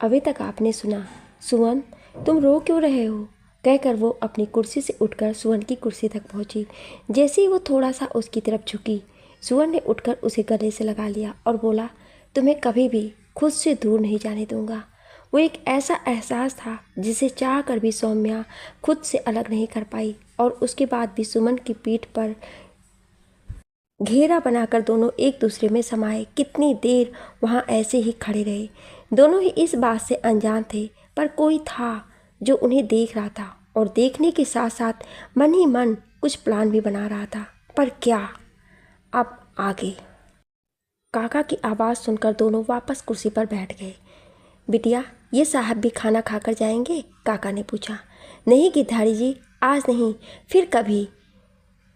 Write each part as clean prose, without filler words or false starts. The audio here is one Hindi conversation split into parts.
अभी तक आपने सुना। सुवन, तुम रो क्यों रहे हो? कहकर वो अपनी कुर्सी से उठकर सुवन की कुर्सी तक पहुंची। जैसे ही वो थोड़ा सा उसकी तरफ झुकी, सुवन ने उठकर उसे गले से लगा लिया और बोला, तुम्हें कभी भी खुद से दूर नहीं जाने दूंगा। वो एक ऐसा एहसास था जिसे चाह कर भी सौम्या खुद से अलग नहीं कर पाई, और उसके बाद भी सुमन की पीठ पर घेरा बनाकर दोनों एक दूसरे में समाये। कितनी देर वहाँ ऐसे ही खड़े रहे। दोनों ही इस बात से अनजान थे, पर कोई था जो उन्हें देख रहा था, और देखने के साथ साथ मन ही मन कुछ प्लान भी बना रहा था। पर क्या? अब आगे। काका की आवाज़ सुनकर दोनों वापस कुर्सी पर बैठ गए। बिटिया, ये साहब भी खाना खाकर जाएंगे? काका ने पूछा। नहीं गिरधारी जी, आज नहीं, फिर कभी,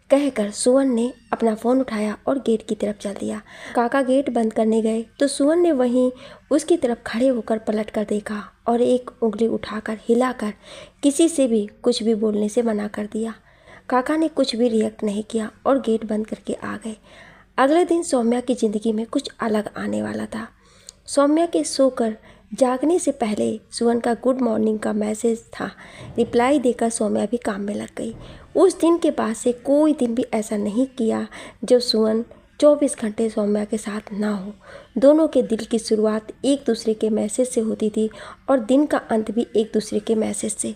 कहकर सुवन ने अपना फ़ोन उठाया और गेट की तरफ चल दिया। काका गेट बंद करने गए तो सुवन ने वहीं उसकी तरफ खड़े होकर पलट कर देखा और एक उंगली उठाकर हिलाकर किसी से भी कुछ भी बोलने से मना कर दिया। काका ने कुछ भी रिएक्ट नहीं किया और गेट बंद करके आ गए। अगले दिन सौम्या की ज़िंदगी में कुछ अलग आने वाला था। सौम्या के सोकर जागने से पहले सुवन का गुड मॉर्निंग का मैसेज था। रिप्लाई देकर सौम्या भी काम में लग गई। उस दिन के बाद से कोई दिन भी ऐसा नहीं किया जो सुवन 24 घंटे सौम्या के साथ ना हो। दोनों के दिल की शुरुआत एक दूसरे के मैसेज से होती थी और दिन का अंत भी एक दूसरे के मैसेज से।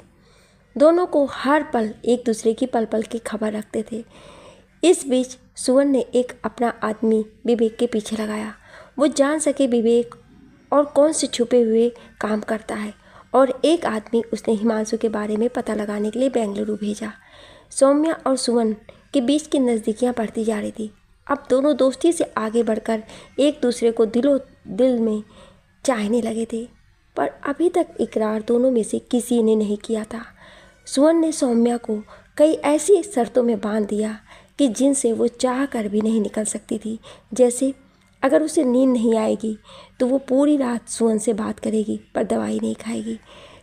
दोनों को हर पल एक दूसरे की पल पल की खबर रखते थे। इस बीच सुवन ने एक अपना आदमी विवेक के पीछे लगाया। वो जान सके विवेक और कौन से छुपे हुए काम करता है, और एक आदमी उसने हिमांशु के बारे में पता लगाने के लिए बेंगलुरु भेजा। सौम्या और सुवन के बीच की नज़दीकियाँ बढ़ती जा रही थी। अब दोनों दोस्ती से आगे बढ़कर एक दूसरे को दिलो दिल में चाहने लगे थे, पर अभी तक इकरार दोनों में से किसी ने नहीं किया था। सुवन ने सौम्या को कई ऐसी शर्तों में बांध दिया कि जिनसे वो चाह कर भी नहीं निकल सकती थी। जैसे अगर उसे नींद नहीं आएगी तो वो पूरी रात सुवन से बात करेगी पर दवाई नहीं खाएगी।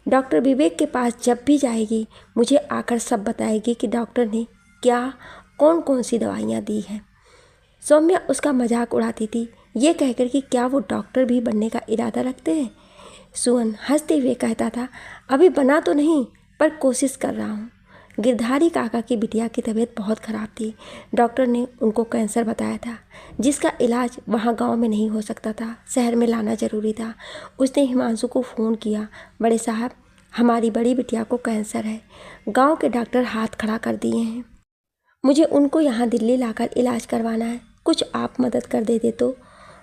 डॉक्टर विवेक के पास जब भी जाएगी मुझे आकर सब बताएगी कि डॉक्टर ने क्या कौन कौन सी दवाइयाँ दी हैं। सौम्या उसका मजाक उड़ाती थी, ये कहकर कि क्या वो डॉक्टर भी बनने का इरादा रखते हैं। सुवन हंसते हुए कहता था, अभी बना तो नहीं पर कोशिश कर रहा हूँ। गिरधारी काका की बिटिया की तबीयत बहुत ख़राब थी। डॉक्टर ने उनको कैंसर बताया था, जिसका इलाज वहाँ गांव में नहीं हो सकता था, शहर में लाना ज़रूरी था। उसने हिमांशु को फ़ोन किया, बड़े साहब हमारी बड़ी बिटिया को कैंसर है, गांव के डॉक्टर हाथ खड़ा कर दिए हैं, मुझे उनको यहाँ दिल्ली लाकर इलाज करवाना है, कुछ आप मदद कर दे तो।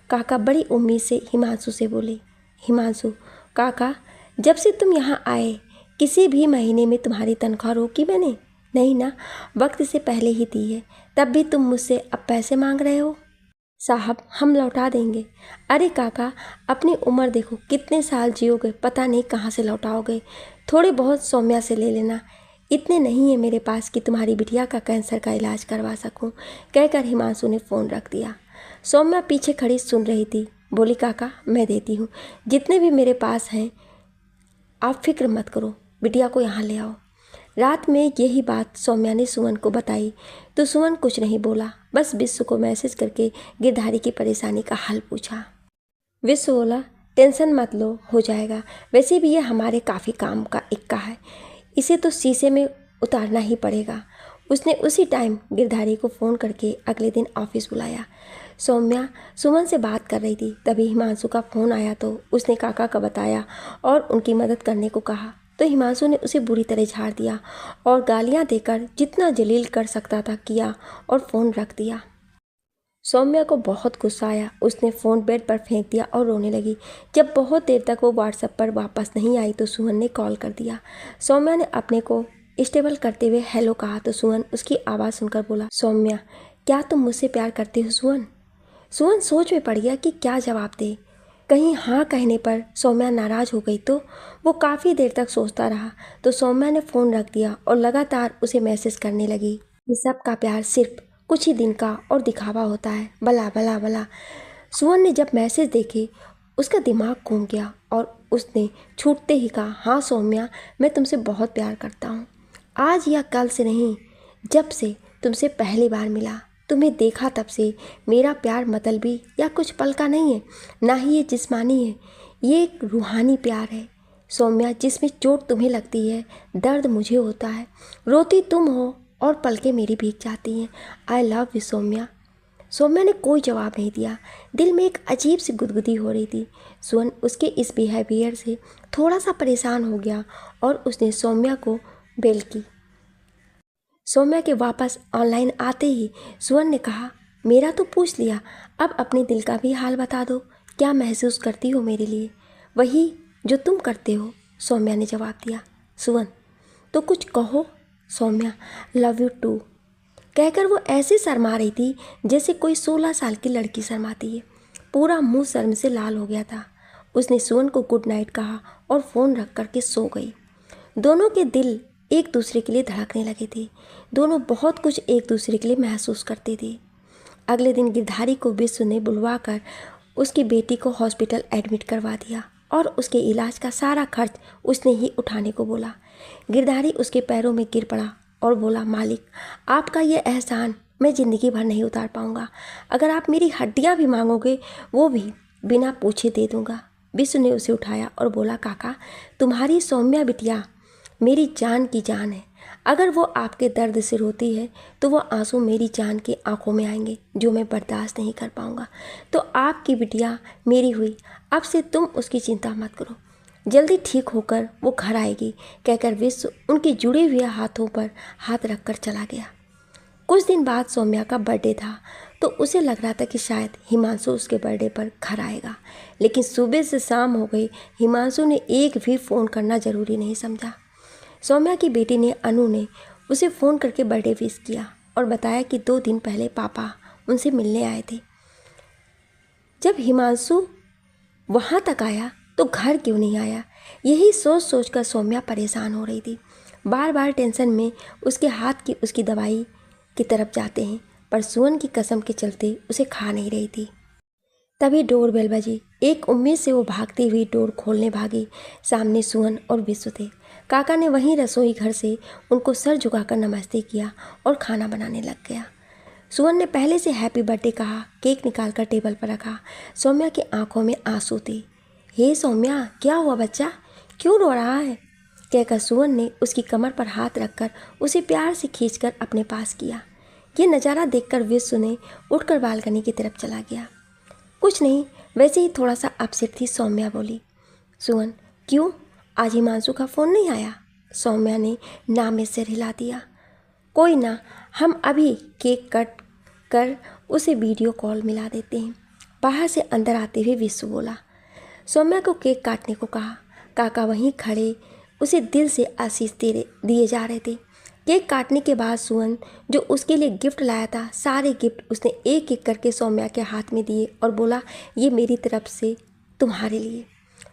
काका बड़ी उम्मीद से हिमांशु से बोले। हिमांशु, काका जब से तुम यहाँ आए किसी भी महीने में तुम्हारी तनख्वाह रोकी मैंने? नहीं ना, वक्त से पहले ही दी है, तब भी तुम मुझसे अब पैसे मांग रहे हो। साहब हम लौटा देंगे। अरे काका, अपनी उम्र देखो, कितने साल जियोगे, पता नहीं कहाँ से लौटाओगे। थोड़े बहुत सौम्या से ले लेना, इतने नहीं है मेरे पास कि तुम्हारी बिटिया का कैंसर का इलाज करवा सकूं। कहकर हिमांशु ने फ़ोन रख दिया। सौम्या पीछे खड़ी सुन रही थी। बोली, काका मैं देती हूँ, जितने भी मेरे पास हैं, आप फिक्र मत करो, बिटिया को यहाँ ले आओ। रात में यही बात सौम्या ने सुमन को बताई तो सुमन कुछ नहीं बोला, बस विश्व को मैसेज करके गिरधारी की परेशानी का हल पूछा। विश्व बोला, टेंशन मत लो, हो जाएगा, वैसे भी ये हमारे काफ़ी काम का इक्का है, इसे तो शीशे में उतारना ही पड़ेगा। उसने उसी टाइम गिरधारी को फ़ोन करके अगले दिन ऑफिस बुलाया। सौम्या सुमन से बात कर रही थी, तभी हिमांशु का फ़ोन आया तो उसने काका का बताया और उनकी मदद करने को कहा, तो हिमांशु ने उसे बुरी तरह झाड़ दिया और गालियां देकर जितना जलील कर सकता था किया और फ़ोन रख दिया। सौम्या को बहुत गुस्सा आया, उसने फ़ोन बेड पर फेंक दिया और रोने लगी। जब बहुत देर तक वो व्हाट्सएप पर वापस नहीं आई तो सुमन ने कॉल कर दिया। सौम्या ने अपने को स्टेबल करते हुए हेलो कहा तो सुमन उसकी आवाज़ सुनकर बोला, सौम्या क्या तुम मुझसे प्यार करती हो सुमन? सुमन सोच में पड़ गया कि क्या जवाब दे। कहीं हाँ कहने पर सौम्या नाराज़ हो गई तो वो काफ़ी देर तक सोचता रहा। तो सौम्या ने फ़ोन रख दिया और लगातार उसे मैसेज करने लगी। ये सब का प्यार सिर्फ कुछ ही दिन का और दिखावा होता है, भला भला भला। सुमन ने जब मैसेज देखे उसका दिमाग घूम गया और उसने छूटते ही कहा, हाँ सौम्या मैं तुमसे बहुत प्यार करता हूँ, आज या कल से नहीं, जब से तुमसे पहली बार मिला, तुम्हें देखा तब से मेरा प्यार मतलबी या कुछ पल का नहीं है, ना ही ये जिस्मानी है, ये एक रूहानी प्यार है सौम्या, जिसमें चोट तुम्हें लगती है, दर्द मुझे होता है, रोती तुम हो और पलकें मेरी भीग जाती हैं। I love you Saumya. Saumya ने कोई जवाब नहीं दिया। दिल में एक अजीब सी गुदगुदी हो रही थी। सुवन उसके इस बिहेवियर से थोड़ा सा परेशान हो गया और उसने सौम्या को बेल की। सौम्या के वापस ऑनलाइन आते ही सुवन ने कहा, मेरा तो पूछ लिया, अब अपने दिल का भी हाल बता दो। क्या महसूस करती हो मेरे लिए? वही जो तुम करते हो, सौम्या ने जवाब दिया। सुवन, तो कुछ कहो। सौम्या, लव यू टू कहकर वो ऐसे शर्मा रही थी जैसे कोई 16 साल की लड़की शर्माती है। पूरा मुंह शर्म से लाल हो गया था। उसने सुवन को गुड नाइट कहा और फ़ोन रख करके सो गई। दोनों के दिल एक दूसरे के लिए धड़कने लगे थे। दोनों बहुत कुछ एक दूसरे के लिए महसूस करते थे। अगले दिन गिरधारी को विश्व ने बुलवा कर उसकी बेटी को हॉस्पिटल एडमिट करवा दिया और उसके इलाज का सारा खर्च उसने ही उठाने को बोला। गिरधारी उसके पैरों में गिर पड़ा और बोला, मालिक, आपका ये एहसान मैं ज़िंदगी भर नहीं उतार पाऊँगा। अगर आप मेरी हड्डियाँ भी मांगोगे, वो भी बिना पूछे दे दूँगा। विश्व ने उसे उठाया और बोला, काका, तुम्हारी सौम्या बिटिया मेरी जान की जान है। अगर वो आपके दर्द से रोती है तो वो आंसू मेरी जान की आंखों में आएंगे, जो मैं बर्दाश्त नहीं कर पाऊँगा। तो आपकी बिटिया मेरी हुई, अब से तुम उसकी चिंता मत करो, जल्दी ठीक होकर वो घर आएगी, कहकर विश्व उनके जुड़े हुए हाथों पर हाथ रखकर चला गया। कुछ दिन बाद सौम्या का बर्थडे था तो उसे लग रहा था कि शायद हिमांशु उसके बर्थडे पर घर आएगा, लेकिन सुबह से शाम हो गई, हिमांशु ने एक भी फ़ोन करना ज़रूरी नहीं समझा। सौम्या की बेटी ने अनु ने उसे फ़ोन करके बर्थडे विश किया और बताया कि 2 दिन पहले पापा उनसे मिलने आए थे। जब हिमांशु वहाँ तक आया तो घर क्यों नहीं आया, यही सोच सोच कर सौम्या परेशान हो रही थी। बार बार टेंशन में उसके हाथ की उसकी दवाई की तरफ जाते हैं, पर सुवन की कसम के चलते उसे खा नहीं रही थी। तभी डोरबेल बजी। एक उम्मीद से वो भागती हुई डोर खोलने भागी। सामने सुवन और विश्व थे। काका ने वहीं रसोई घर से उनको सर झुकाकर नमस्ते किया और खाना बनाने लग गया। सुवन ने पहले से हैप्पी बर्थडे कहा, केक निकालकर टेबल पर रखा। सौम्या की आंखों में आंसू थे। हे सौम्या, क्या हुआ बच्चा, क्यों रो रहा है, कहकर सुवन ने उसकी कमर पर हाथ रखकर उसे प्यार से खींचकर अपने पास किया। ये नज़ारा देखकर विश्व ने उठकर बालकनी की तरफ चला गया। कुछ नहीं, वैसे ही थोड़ा सा अपसेट थी, सौम्या बोली। सुवन, क्यों, आज हिमांशु का फ़ोन नहीं आया? सौम्या ने ना में सिर हिला दिया। कोई ना, हम अभी केक कट कर उसे वीडियो कॉल मिला देते हैं, बाहर से अंदर आते हुए विश्व बोला। सौम्या को केक काटने को कहा। काका वहीं खड़े उसे दिल से आशीष दिए जा रहे थे। केक काटने के बाद सुवन जो उसके लिए गिफ्ट लाया था, सारे गिफ्ट उसने एक एक करके सौम्या के हाथ में दिए और बोला, ये मेरी तरफ से तुम्हारे लिए।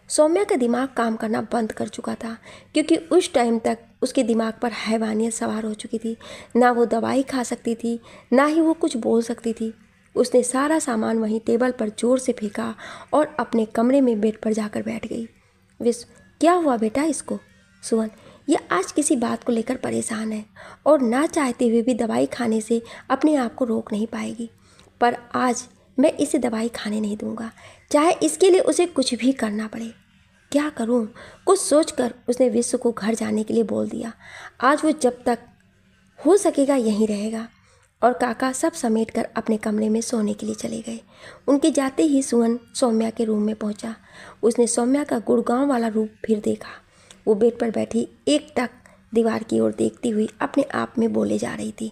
सौम्या का दिमाग काम करना बंद कर चुका था, क्योंकि उस टाइम तक उसके दिमाग पर हैवानियत सवार हो चुकी थी। ना वो दवाई खा सकती थी, ना ही वो कुछ बोल सकती थी। उसने सारा सामान वहीं टेबल पर जोर से फेंका और अपने कमरे में बेड पर जाकर बैठ गई। विश्व, क्या हुआ बेटा इसको? सुवन, ये आज किसी बात को लेकर परेशान है और ना चाहते हुए भी दवाई खाने से अपने आप को रोक नहीं पाएगी, पर आज मैं इसे दवाई खाने नहीं दूंगा, चाहे इसके लिए उसे कुछ भी करना पड़े। क्या करूं? कुछ सोचकर उसने विश्व को घर जाने के लिए बोल दिया। आज वो जब तक हो सकेगा यहीं रहेगा। और काका सब समेटकर अपने कमरे में सोने के लिए चले गए। उनके जाते ही सुवन सौम्या के रूम में पहुंचा। उसने सौम्या का गुड़गांव वाला रूप फिर देखा। वो बेड पर बैठी एकटक दीवार की ओर देखती हुई अपने आप में बोले जा रही थी।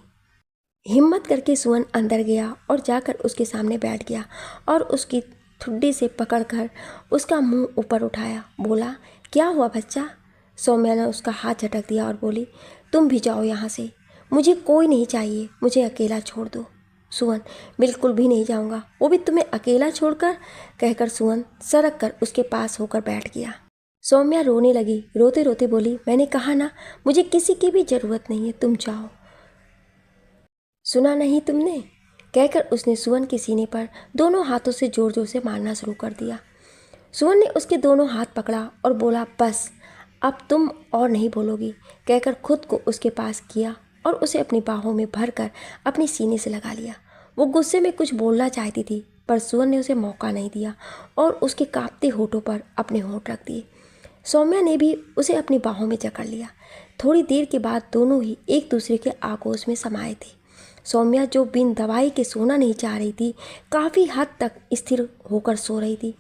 हिम्मत करके सुवन अंदर गया और जाकर उसके सामने बैठ गया और उसकी ठुड्डी से पकड़कर उसका मुंह ऊपर उठाया। बोला, क्या हुआ बच्चा? सौम्या ने उसका हाथ झटक दिया और बोली, तुम भी जाओ यहाँ से, मुझे कोई नहीं चाहिए, मुझे अकेला छोड़ दो। सुवन, बिल्कुल भी नहीं जाऊँगा, वो भी तुम्हें अकेला छोड़कर, कहकर सुवन सरक कर उसके पास होकर बैठ गया। सौम्या रोने लगी। रोते रोते बोली, मैंने कहा ना, मुझे किसी की भी ज़रूरत नहीं है, तुम जाओ। सुना नहीं तुमने, कहकर उसने सुवन के सीने पर दोनों हाथों से जोर जोर से मारना शुरू कर दिया। सुवन ने उसके दोनों हाथ पकड़ा और बोला, बस अब तुम और नहीं बोलोगी, कहकर खुद को उसके पास किया और उसे अपनी बाहों में भरकर अपने सीने से लगा लिया। वो गुस्से में कुछ बोलना चाहती थी, पर सुवन ने उसे मौका नहीं दिया और उसके कांपते होठों पर अपने होंठ रख दिए। सौम्या ने भी उसे अपनी बाहों में जकड़ लिया। थोड़ी देर के बाद दोनों ही एक दूसरे के आगोश में समाये थे। सौम्या, जो बिन दवाई के सोना नहीं चाह रही थी, काफ़ी हद तक स्थिर होकर सो रही थी।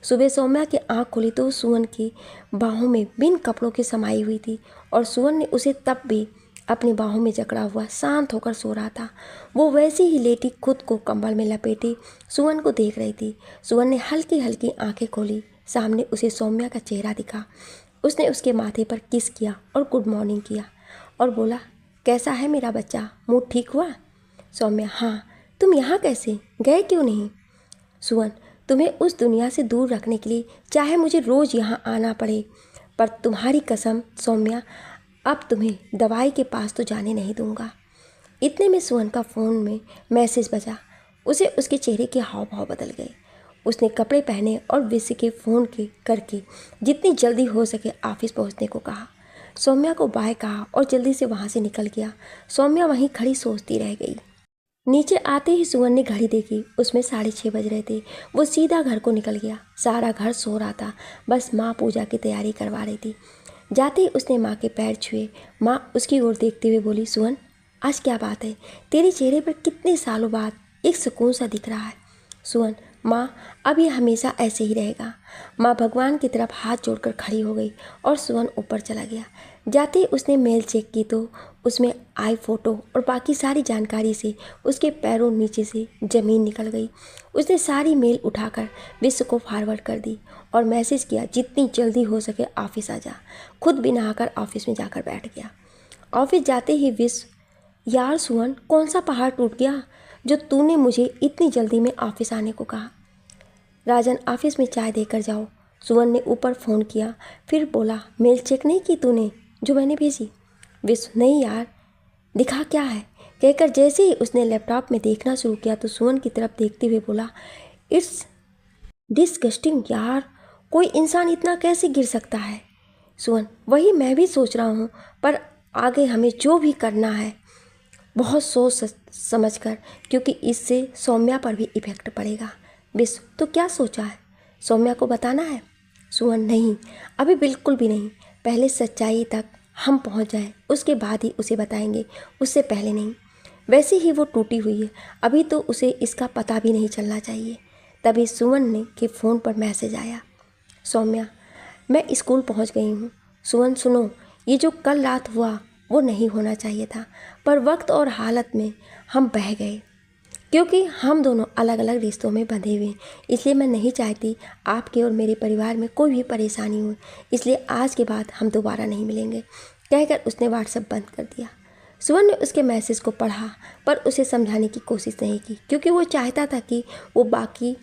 सुबह सौम्या की आंख खुली तो सुवन की बाहों में बिन कपड़ों के समाई हुई थी और सुवन ने उसे तब भी अपनी बाहों में जकड़ा हुआ शांत होकर सो रहा था। वो वैसी ही लेटी खुद को कंबल में लपेटी सुवन को देख रही थी। सुवन ने हल्की हल्की आंखें खोली। सामने उसे सौम्या का चेहरा दिखा। उसने उसके माथे पर किस किया और गुड मॉर्निंग किया और बोला, कैसा है मेरा बच्चा, मूड ठीक हुआ? सौम्या, हाँ। तुम यहाँ कैसे, गए क्यों नहीं? सुवन, तुम्हें उस दुनिया से दूर रखने के लिए चाहे मुझे रोज़ यहाँ आना पड़े, पर तुम्हारी कसम सौम्या, अब तुम्हें दवाई के पास तो जाने नहीं दूंगा। इतने में सुवन का फ़ोन में मैसेज बजा। उसे उसके चेहरे के हाव भाव बदल गए। उसने कपड़े पहने और विश के फ़ोन के करके जितनी जल्दी हो सके ऑफिस पहुंचने को कहा। सौम्या को बाय कहा और जल्दी से वहां से निकल गया। सौम्या वहीं खड़ी सोचती रह गई। नीचे आते ही सुवन ने घड़ी देखी। उसमें 6:30 बज रहे थे। वो सीधा घर को निकल गया। सारा घर सो रहा था, बस माँ पूजा की तैयारी करवा रही थी। जाते ही उसने माँ के पैर छुए। माँ उसकी ओर देखते हुए बोली, सुवन, आज क्या बात है? तेरे चेहरे पर कितने सालों बाद एक सुकून सा दिख रहा है। सुवन, माँ, अब ये हमेशा ऐसे ही रहेगा। माँ भगवान की तरफ हाथ जोड़कर खड़ी हो गई और सुवन ऊपर चला गया। जाते ही उसने मेल चेक की तो उसमें आई फोटो और बाकी सारी जानकारी से उसके पैरों नीचे से ज़मीन निकल गई। उसने सारी मेल उठाकर विश्व को फॉरवर्ड कर दी और मैसेज किया, जितनी जल्दी हो सके ऑफिस आ जा। खुद भी नहाकर ऑफिस में जाकर बैठ गया। ऑफिस जाते ही विश्व, यार सुवन, कौन सा पहाड़ टूट गया जो तूने मुझे इतनी जल्दी में ऑफिस आने को कहा? राजन, ऑफिस में चाय देकर जाओ। सुवन ने ऊपर फ़ोन किया, फिर बोला, मेल चेक नहीं की तूने जो मैंने भेजी? विश्व, नहीं यार, दिखा क्या है? कहकर जैसे ही उसने लैपटॉप में देखना शुरू किया तो सुवन की तरफ देखते हुए बोला, इट्स डिस्गस्टिंग यार, कोई इंसान इतना कैसे गिर सकता है? सुवन, वही मैं भी सोच रहा हूँ, पर आगे हमें जो भी करना है बहुत सोच समझ कर, क्योंकि इससे सौम्या पर भी इफेक्ट पड़ेगा। विश्व, तो क्या सोचा है? सौम्या को बताना है? सुवन, नहीं, अभी बिल्कुल भी नहीं। पहले सच्चाई तक हम पहुंच जाएं, उसके बाद ही उसे बताएंगे, उससे पहले नहीं। वैसे ही वो टूटी हुई है, अभी तो उसे इसका पता भी नहीं चलना चाहिए। तभी सुवन ने के फ़ोन पर मैसेज आया, सौम्या, मैं स्कूल पहुंच गई हूँ। सुवन, सुनो, ये जो कल रात हुआ वो नहीं होना चाहिए था, पर वक्त और हालत में हम बह गए, क्योंकि हम दोनों अलग अलग रिश्तों में बंधे हुए हैं। इसलिए मैं नहीं चाहती आपके और मेरे परिवार में कोई भी परेशानी हो, इसलिए आज के बाद हम दोबारा नहीं मिलेंगे। कहकर उसने व्हाट्सएप बंद कर दिया। सुवन ने उसके मैसेज को पढ़ा, पर उसे समझाने की कोशिश नहीं की, क्योंकि वो चाहता था कि वो बाकी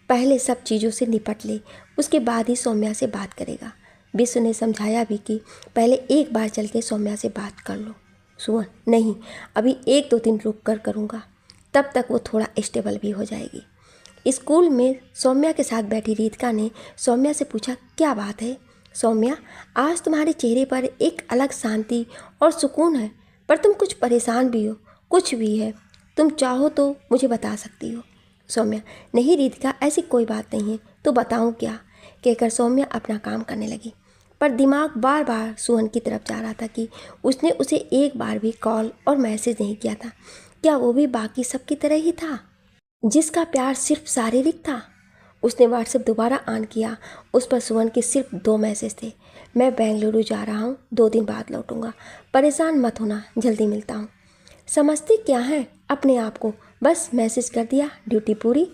पहले सब चीज़ों से निपट ले, उसके बाद ही सौम्या से बात करेगा। विश्व ने समझाया भी कि पहले एक बार चल के सौम्या से बात कर लो। सुवन, नहीं, अभी 1-2 दिन रुक कर करूँगा, तब तक वो थोड़ा स्टेबल भी हो जाएगी। स्कूल में सौम्या के साथ बैठी रीतिका ने सौम्या से पूछा, क्या बात है सौम्या, आज तुम्हारे चेहरे पर एक अलग शांति और सुकून है, पर तुम कुछ परेशान भी हो। कुछ भी है, तुम चाहो तो मुझे बता सकती हो। सौम्या, नहीं रीतिका, ऐसी कोई बात नहीं है, तो बताऊँ क्या? कहकर सौम्या अपना काम करने लगी, पर दिमाग बार बार सुवन की तरफ जा रहा था कि उसने उसे एक बार भी कॉल और मैसेज नहीं किया था। क्या वो भी बाकी सबकी तरह ही था, जिसका प्यार सिर्फ शारीरिक था? उसने व्हाट्सएप दोबारा ऑन किया। उस पर सुवन के सिर्फ 2 मैसेज थे, मैं बेंगलुरु जा रहा हूँ, 2 दिन बाद लौटूंगा, परेशान मत होना, जल्दी मिलता हूँ। समझते क्या है अपने आप को, बस मैसेज कर दिया, ड्यूटी पूरी।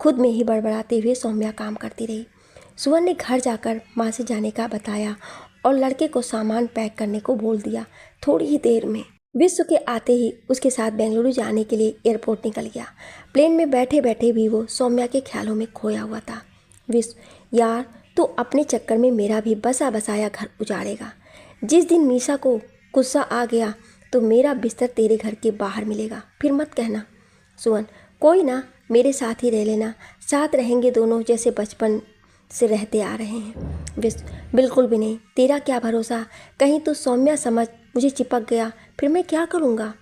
खुद में ही बड़बड़ाते हुए सौम्या काम करती रही। सुवन ने घर जाकर माँ से जाने का बताया और लड़के को सामान पैक करने को बोल दिया। थोड़ी ही देर में विश्व के आते ही उसके साथ बेंगलुरु जाने के लिए एयरपोर्ट निकल गया। प्लेन में बैठे बैठे भी वो सौम्या के ख्यालों में खोया हुआ था। विश्व, यार, तो अपने चक्कर में मेरा भी बसा बसाया घर उजाड़ेगा। जिस दिन मीशा को गुस्सा आ गया तो मेरा बिस्तर तेरे घर के बाहर मिलेगा, फिर मत कहना। सुवन, कोई ना, मेरे साथ ही रह लेना, साथ रहेंगे दोनों जैसे बचपन से रहते आ रहे हैं। विश्व, बिल्कुल भी नहीं, तेरा क्या भरोसा, कहीं तो सौम्या समझ मुझे चिपक गया, फिर मैं क्या करूँगा?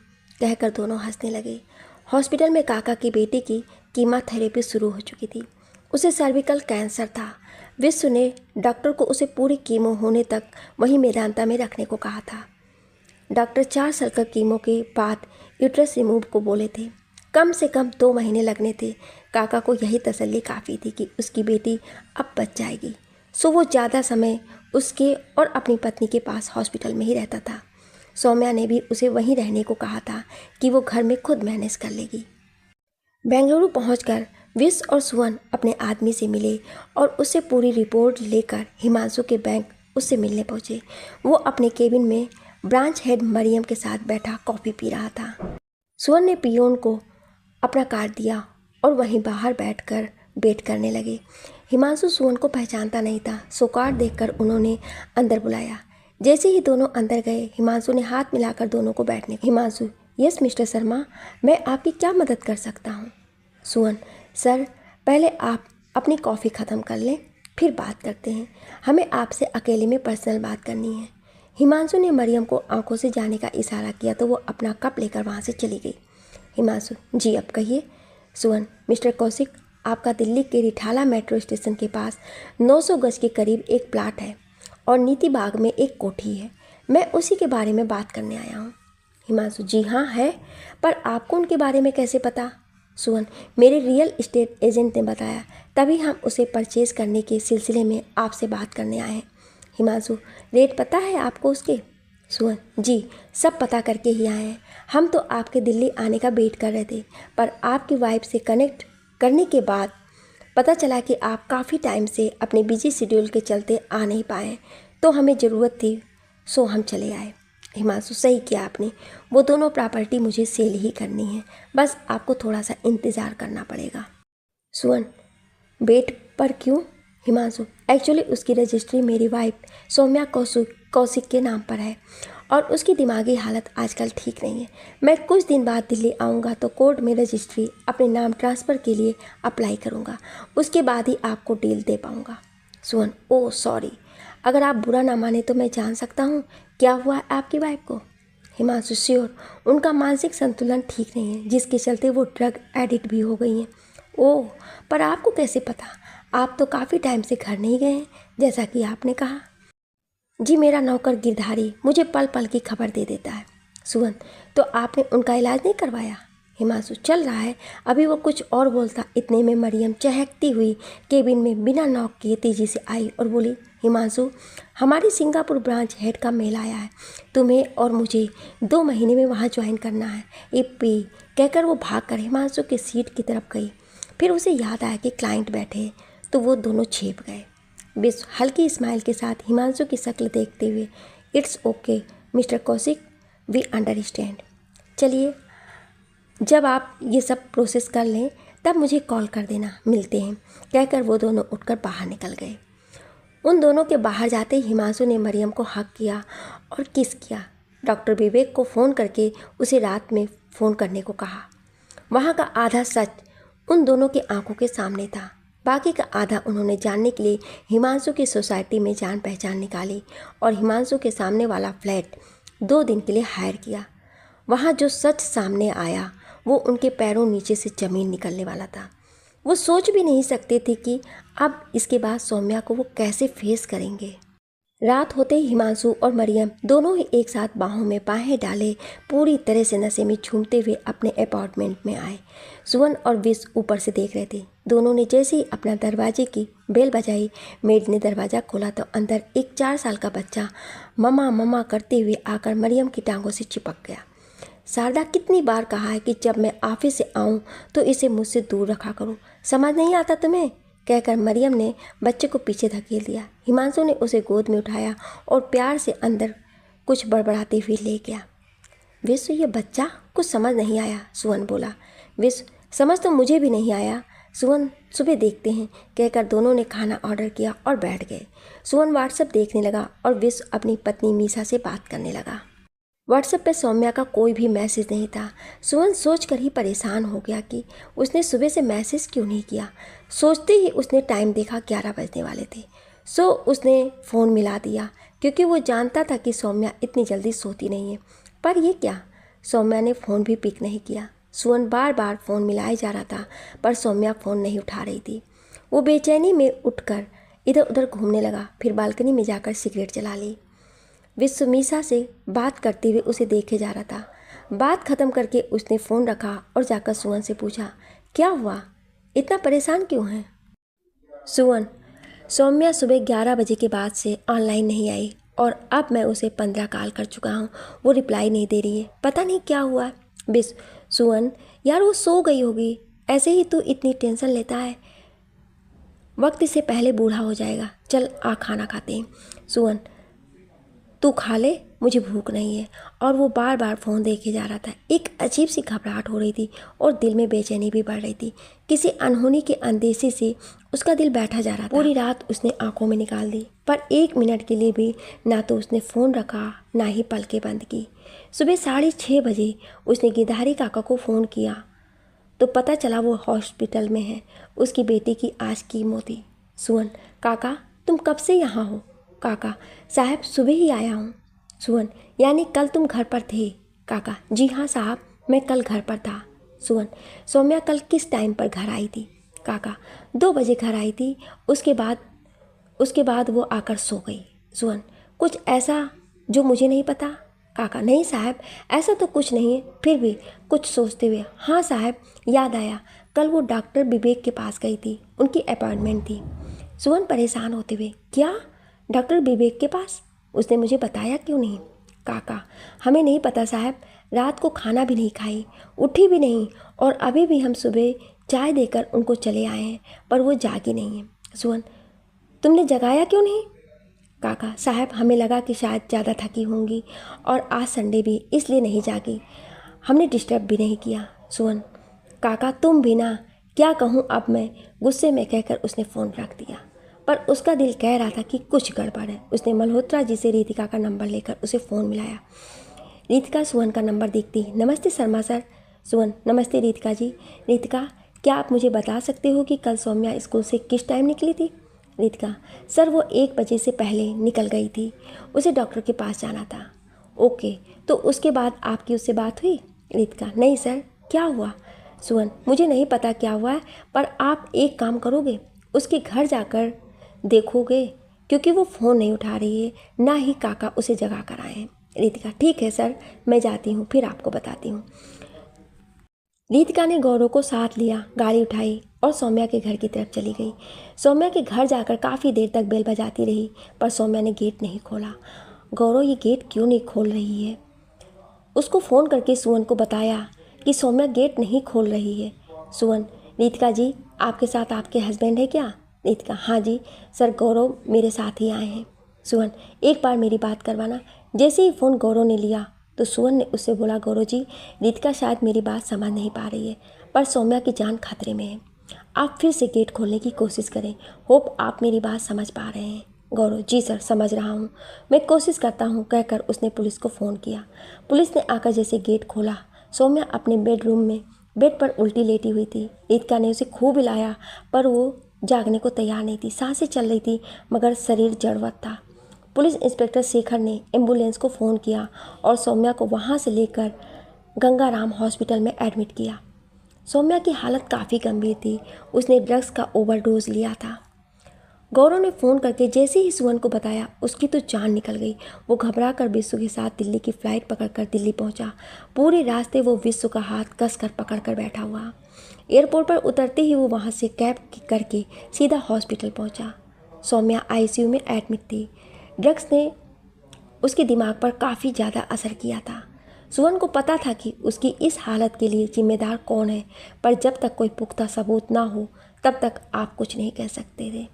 कहकर दोनों हंसने लगे। हॉस्पिटल में काका की बेटी की कीमोथेरेपी शुरू हो चुकी थी। उसे सर्विकल कैंसर था। विश्व ने डॉक्टर को उसे पूरी कीमो होने तक वहीं मेदांता में रखने को कहा था। डॉक्टर 4 सर्कल कीमो के बाद यूट्रस रिमूव को बोले थे। कम से कम 2 महीने लगने थे। काका को यही तसल्ली काफ़ी थी कि उसकी बेटी अब बच जाएगी, सो वो ज़्यादा समय उसके और अपनी पत्नी के पास हॉस्पिटल में ही रहता था। सौम्या ने भी उसे वहीं रहने को कहा था कि वो घर में खुद मैनेज कर लेगी। बेंगलुरु पहुंचकर विश्व और सुवन अपने आदमी से मिले और उससे पूरी रिपोर्ट लेकर हिमांशु के बैंक उससे मिलने पहुंचे। वो अपने केबिन में ब्रांच हेड मरियम के साथ बैठा कॉफ़ी पी रहा था। सुवन ने पियोन को अपना कार्ड दिया और वहीं बाहर बैठकर वेट करने लगे। हिमांशु सुवन को पहचानता नहीं था, सो कार्ड देखकर उन्होंने अंदर बुलाया। जैसे ही दोनों अंदर गए, हिमांशु ने हाथ मिलाकर दोनों को बैठने। हिमांशु, यस मिस्टर शर्मा, मैं आपकी क्या मदद कर सकता हूँ? सुवन, सर पहले आप अपनी कॉफ़ी ख़त्म कर लें, फिर बात करते हैं। हमें आपसे अकेले में पर्सनल बात करनी है। हिमांशु ने मरियम को आंखों से जाने का इशारा किया तो वो अपना कप लेकर वहाँ से चली गई। हिमांशु, जी अब कहिए। सुवन, मिस्टर कौशिक, आपका दिल्ली के रिठाला मेट्रो स्टेशन के पास 900 गज के करीब एक प्लाट है और नीति बाग में एक कोठी है। मैं उसी के बारे में बात करने आया हूँ। हिमांशु, जी हाँ है, पर आपको उनके बारे में कैसे पता? सुवन, मेरे रियल एस्टेट एजेंट ने बताया, तभी हम उसे परचेज़ करने के सिलसिले में आपसे बात करने आए हैं। हिमांशु, रेट पता है आपको उसके? सुवन, जी सब पता करके ही आए हैं। हम तो आपके दिल्ली आने का वेट कर रहे थे, पर आपकी वाइफ से कनेक्ट करने के बाद पता चला कि आप काफ़ी टाइम से अपने बिजी शेड्यूल के चलते आ नहीं पाए, तो हमें ज़रूरत थी, सो हम चले आए। हिमांशु, सही किया आपने। वो दोनों प्रॉपर्टी मुझे सेल ही करनी है, बस आपको थोड़ा सा इंतज़ार करना पड़ेगा। सुवन, वेट पर क्यों? हिमांशु, एक्चुअली उसकी रजिस्ट्री मेरी वाइफ सौम्या कौशिक के नाम पर है और उसकी दिमागी हालत आजकल ठीक नहीं है। मैं कुछ दिन बाद दिल्ली आऊँगा तो कोर्ट में रजिस्ट्री अपने नाम ट्रांसफ़र के लिए अप्लाई करूँगा, उसके बाद ही आपको डील दे पाऊँगा। सुवन, ओह सॉरी, अगर आप बुरा ना माने तो मैं जान सकता हूँ क्या हुआ है आपकी वाइफ को? हिमांशु, श्योर, उनका मानसिक संतुलन ठीक नहीं है, जिसके चलते वो ड्रग एडिक्ट भी हो गई हैं। ओह, पर आपको कैसे पता? आप तो काफ़ी टाइम से घर नहीं गए हैं, जैसा कि आपने कहा। जी मेरा नौकर गिरधारी मुझे पल पल की खबर दे देता है। सुवन, तो आपने उनका इलाज नहीं करवाया? हिमांशु, चल रहा है, अभी वो कुछ और बोलता, इतने में मरियम चहकती हुई केबिन में बिना नॉक किए तेज़ी से आई और बोली, हिमांशु, हमारी सिंगापुर ब्रांच हेड का मेल आया है, तुम्हें और मुझे 2 महीने में वहाँ ज्वाइन करना है। इप्पी कहकर वो भागकर हिमांशु की सीट की तरफ गई। फिर उसे याद आया कि क्लाइंट बैठे, तो वो दोनों छेप गए। विश्व हल्की स्माइल के साथ हिमांशु की शक्ल देखते हुए, it's okay mister Kaushik, we understand. चलिए, जब आप ये सब प्रोसेस कर लें तब मुझे कॉल कर देना, मिलते हैं, कहकर वो दोनों उठकर बाहर निकल गए। उन दोनों के बाहर जाते ही हिमांशु ने मरियम को हक किया और किस किया। डॉक्टर विवेक को फ़ोन करके उसे रात में फ़ोन करने को कहा। वहाँ का आधा सच उन दोनों की आंखों के सामने था, बाकी का आधा उन्होंने जानने के लिए हिमांशु की सोसाइटी में जान पहचान निकाली और हिमांशु के सामने वाला फ्लैट 2 दिन के लिए हायर किया। वहाँ जो सच सामने आया वो उनके पैरों नीचे से ज़मीन निकलने वाला था। वो सोच भी नहीं सकते थे कि अब इसके बाद सौम्या को वो कैसे फेस करेंगे। रात होते ही हिमांशु और मरियम दोनों ही एक साथ बाहों में बाहें डाले पूरी तरह से नशे में झूमते हुए अपने अपार्टमेंट में आए। सुवन और विश्व ऊपर से देख रहे थे। दोनों ने जैसे ही अपना दरवाजे की बेल बजाई, मेड ने दरवाज़ा खोला तो अंदर एक 4 साल का बच्चा ममा ममा करते हुए आकर मरियम की टांगों से चिपक गया। शारदा, कितनी बार कहा है कि जब मैं ऑफिस से आऊँ तो इसे मुझसे दूर रखा करूँ, समझ नहीं आता तुम्हें? कहकर मरियम ने बच्चे को पीछे धकेल दिया। हिमांशु ने उसे गोद में उठाया और प्यार से अंदर कुछ बड़बड़ाते हुए ले गया। विश्व, ये बच्चा कुछ समझ नहीं आया, सुवन बोला। विश्व, समझ तो मुझे भी नहीं आया, सुवन सुबह देखते हैं, कहकर दोनों ने खाना ऑर्डर किया और बैठ गए। सुवन व्हाट्सएप देखने लगा और विश्व अपनी पत्नी मीसा से बात करने लगा। व्हाट्सएप पे सौम्या का कोई भी मैसेज नहीं था। सुवन सोचकर ही परेशान हो गया कि उसने सुबह से मैसेज क्यों नहीं किया। सोचते ही उसने टाइम देखा, 11 बजने वाले थे। सो उसने फ़ोन मिला दिया क्योंकि वो जानता था कि सौम्या इतनी जल्दी सोती नहीं है। पर ये क्या, सौम्या ने फ़ोन भी पिक नहीं किया। सुवन बार बार फ़ोन मिलाया जा रहा था, पर सौम्या फ़ोन नहीं उठा रही थी। वो बेचैनी में उठकर इधर उधर घूमने लगा, फिर बालकनी में जाकर सिगरेट जला ली। विश्व मीसा से बात करते हुए उसे देखे जा रहा था। बात ख़त्म करके उसने फ़ोन रखा और जाकर सुवन से पूछा, क्या हुआ, इतना परेशान क्यों है? सुवन, सौम्या सुबह 11 बजे के बाद से ऑनलाइन नहीं आई और अब मैं उसे 15 कॉल कर चुका हूँ, वो रिप्लाई नहीं दे रही है, पता नहीं क्या हुआ। सुवन, यार वो सो गई होगी, ऐसे ही तू इतनी टेंशन लेता है, वक्त से पहले बूढ़ा हो जाएगा, चल आ खाना खाते हैं। सुवन, तू खा ले, मुझे भूख नहीं है। और वो बार बार फ़ोन देखे जा रहा था। एक अजीब सी घबराहट हो रही थी और दिल में बेचैनी भी बढ़ रही थी। किसी अनहोनी के अंदेशे से उसका दिल बैठा जा रहा था। पूरी रात उसने आंखों में निकाल दी, पर 1 मिनट के लिए भी ना तो उसने फ़ोन रखा, ना ही पलकें बंद की। सुबह 6:30 बजे उसने गिरधारी काका को फ़ोन किया तो पता चला वो हॉस्पिटल में है, उसकी बेटी की आज कीमो थी। सुवन, काका तुम कब से यहाँ हो? काका, साहब सुबह ही आया हूँ। सुवन, यानी कल तुम घर पर थे? काका, जी हाँ साहब, मैं कल घर पर था। सुवन, सौम्या कल किस टाइम पर घर आई थी? काका, 2 बजे घर आई थी, उसके बाद वो आकर सो गई। सुवन, कुछ ऐसा जो मुझे नहीं पता? काका, नहीं साहब, ऐसा तो कुछ नहीं है, फिर भी कुछ सोचते हुए, हाँ साहब, याद आया, कल वो डॉक्टर विवेक के पास गई थी, उनकी अपॉइंटमेंट थी। सुवन परेशान होते हुए, क्या डॉक्टर विवेक के पास? उसने मुझे बताया क्यों नहीं? काका, हमें नहीं पता साहब, रात को खाना भी नहीं खाई, उठी भी नहीं, और अभी भी हम सुबह चाय देकर उनको चले आए हैं, पर वो जागी नहीं है। सुवन, तुमने जगाया क्यों नहीं? काका, साहब हमें लगा कि शायद ज़्यादा थकी होंगी और आज संडे भी, इसलिए नहीं जागी, हमने डिस्टर्ब भी नहीं किया। सुवन, काका तुम भी ना, क्या कहूँ अब मैं, गुस्से में कहकर उसने फ़ोन रख दिया। पर उसका दिल कह रहा था कि कुछ गड़बड़ है। उसने मल्होत्रा जी से रितिका का नंबर लेकर उसे फ़ोन मिलाया। रितिका सुवन का नंबर देखती, नमस्ते शर्मा सर। सुवन, नमस्ते रितिका जी। रितिका, क्या आप मुझे बता सकते हो कि कल सौम्या स्कूल से किस टाइम निकली थी? रितिका, सर वो 1 बजे से पहले निकल गई थी, उसे डॉक्टर के पास जाना था। ओके, तो उसके बाद आपकी उससे बात हुई? रितिका, नहीं सर, क्या हुआ? सुवन, मुझे नहीं पता क्या हुआ है, पर आप एक काम करोगे, उसके घर जाकर देखोगे, क्योंकि वो फ़ोन नहीं उठा रही है, ना ही काका उसे जगा कर आए हैं। रितिका, ठीक है सर, मैं जाती हूँ, फिर आपको बताती हूँ। रितिका ने गौरव को साथ लिया, गाड़ी उठाई और सौम्या के घर की तरफ चली गई। सौम्या के घर जाकर काफ़ी देर तक बेल बजाती रही, पर सौम्या ने गेट नहीं खोला। गौरव ये गेट क्यों नहीं खोल रही है? उसको फ़ोन करके सुवन को बताया कि सौम्या गेट नहीं खोल रही है। सुवन, रितिका जी, आपके साथ आपके हस्बैंड है क्या? रितिका, हाँ जी सर, गौरव मेरे साथ ही आए हैं। सुवन, एक बार मेरी बात करवाना। जैसे ही फ़ोन गौरव ने लिया तो सुवन ने उससे बोला, गौरव जी, रितिका शायद मेरी बात समझ नहीं पा रही है, पर सौम्या की जान खतरे में है, आप फिर से गेट खोलने की कोशिश करें, होप आप मेरी बात समझ पा रहे हैं। गौरव, जी सर, समझ रहा हूँ, मैं कोशिश करता हूँ, कहकर उसने पुलिस को फ़ोन किया। पुलिस ने आकर जैसे गेट खोला, सौम्या अपने बेडरूम में बेड पर उल्टी लेटी हुई थी। रितिका ने उसे खूब हिलाया, पर वो जागने को तैयार नहीं थी। सांसें चल रही थी, मगर शरीर जड़वत था। पुलिस इंस्पेक्टर शेखर ने एम्बुलेंस को फ़ोन किया और सौम्या को वहाँ से लेकर गंगाराम हॉस्पिटल में एडमिट किया। सौम्या की हालत काफ़ी गंभीर थी, उसने ड्रग्स का ओवरडोज लिया था। गौरव ने फ़ोन करके जैसे ही सुवन को बताया, उसकी तो जान निकल गई। वो घबरा कर विश्व के साथ दिल्ली की फ़्लाइट पकड़कर दिल्ली पहुंचा। पूरे रास्ते वो विश्व का हाथ कस कर पकड़ कर बैठा हुआ। एयरपोर्ट पर उतरते ही वो वहां से कैब करके सीधा हॉस्पिटल पहुंचा। सौम्या आईसीयू में एडमिट थी। ड्रग्स ने उसके दिमाग पर काफ़ी ज़्यादा असर किया था। सुवन को पता था कि उसकी इस हालत के लिए जिम्मेदार कौन है, पर जब तक कोई पुख्ता सबूत ना हो तब तक आप कुछ नहीं कह सकते थे।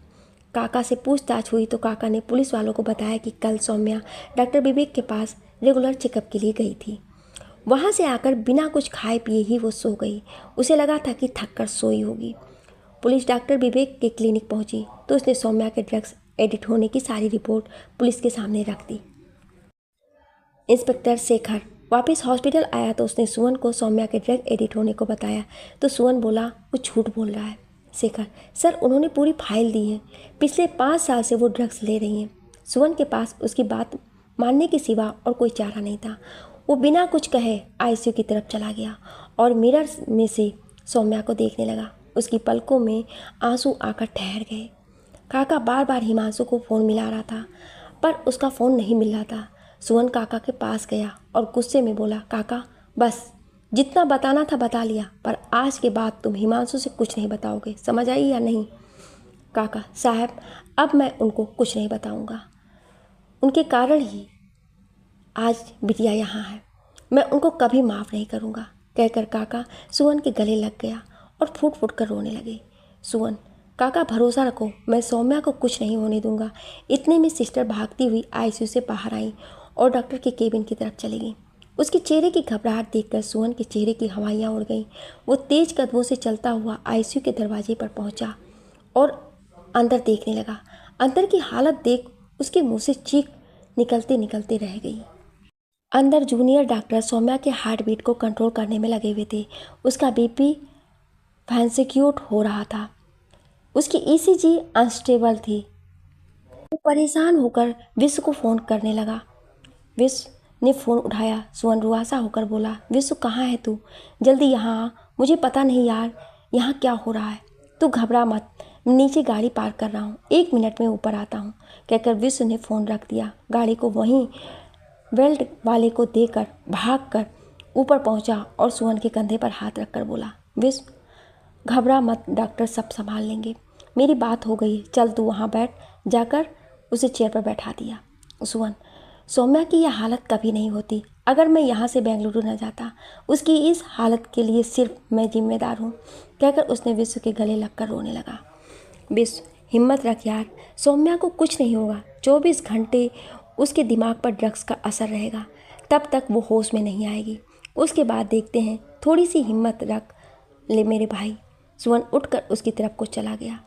काका से पूछताछ हुई तो काका ने पुलिस वालों को बताया कि कल सौम्या डॉक्टर विवेक के पास रेगुलर चेकअप के लिए गई थी। वहाँ से आकर बिना कुछ खाए पिए ही वो सो गई। उसे लगा था कि थक कर सोई होगी। पुलिस डॉक्टर विवेक के क्लिनिक पहुंची तो उसने सौम्या के ड्रग्स एडिट होने की सारी रिपोर्ट पुलिस के सामने रख दी। इंस्पेक्टर शेखर वापस हॉस्पिटल आया तो उसने सुवन को सौम्या के ड्रग एडिट होने को बताया तो सुवन बोला, वो झूठ बोल रहा है। शेखर, सर उन्होंने पूरी फाइल दी है, पिछले 5 साल से वो ड्रग्स ले रही हैं। सुवन के पास उसकी बात मानने के सिवा और कोई चारा नहीं था। वो बिना कुछ कहे आईसीयू की तरफ चला गया और मिरर में से सौम्या को देखने लगा। उसकी पलकों में आंसू आकर ठहर गए। काका बार बार हिमांशु को फ़ोन मिला रहा था, पर उसका फ़ोन नहीं मिल रहा था। सुवन काका के पास गया और गुस्से में बोला, काका बस जितना बताना था बता लिया, पर आज के बाद तुम हिमांशु से कुछ नहीं बताओगे, समझ आई या नहीं? काका साहब, अब मैं उनको कुछ नहीं बताऊंगा, उनके कारण ही आज बिटिया यहाँ है, मैं उनको कभी माफ़ नहीं करूँगा, कहकर काका सुवन के गले लग गया और फूट फूट कर रोने लगे। सुवन, काका भरोसा रखो, मैं सौम्या को कुछ नहीं होने दूंगा। इतने में सिस्टर भागती हुई आईसीयू से बाहर आई और डॉक्टर के केबिन की तरफ चली गई। उसके चेहरे की घबराहट देखकर सुवन के चेहरे की हवाइयाँ उड़ गईं। वो तेज कदमों से चलता हुआ आईसीयू के दरवाजे पर पहुंचा और अंदर देखने लगा। अंदर की हालत देख उसके मुंह से चीख निकलते निकलते रह गई। अंदर जूनियर डॉक्टर सौम्या के हार्ट बीट को कंट्रोल करने में लगे हुए थे। उसका बीपी फ्लैक्चुएट हो रहा था, उसकी ईसीजी अनस्टेबल थी। वो परेशान होकर विश्व को फ़ोन करने लगा। विश्व ने फ़ोन उठाया। सुवन रुआसा होकर बोला, विश्व कहाँ है तू? जल्दी यहाँ आ, मुझे पता नहीं यार यहाँ क्या हो रहा है। तू घबरा मत, नीचे गाड़ी पार्क कर रहा हूँ, 1 मिनट में ऊपर आता हूँ, कहकर विश्व ने फ़ोन रख दिया। गाड़ी को वहीं वेल्ड वाले को देकर भागकर ऊपर पहुँचा और सुवन के कंधे पर हाथ रखकर बोला, विश्व घबरा मत, डॉक्टर सब संभाल लेंगे, मेरी बात हो गई है, चल तू वहाँ बैठ। जाकर उसे चेयर पर बैठा दिया। सुवन, सौम्या की यह हालत कभी नहीं होती। अगर मैं यहाँ से बेंगलुरु न जाता, उसकी इस हालत के लिए सिर्फ मैं जिम्मेदार हूँ, कहकर उसने विश्व के गले लगकर रोने लगा। विश्व हिम्मत रख यार, सौम्या को कुछ नहीं होगा। 24 घंटे उसके दिमाग पर ड्रग्स का असर रहेगा, तब तक वो होश में नहीं आएगी, उसके बाद देखते हैं। थोड़ी सी हिम्मत रख ले मेरे भाई। सुवन उठकर उसकी तरफ को चला गया।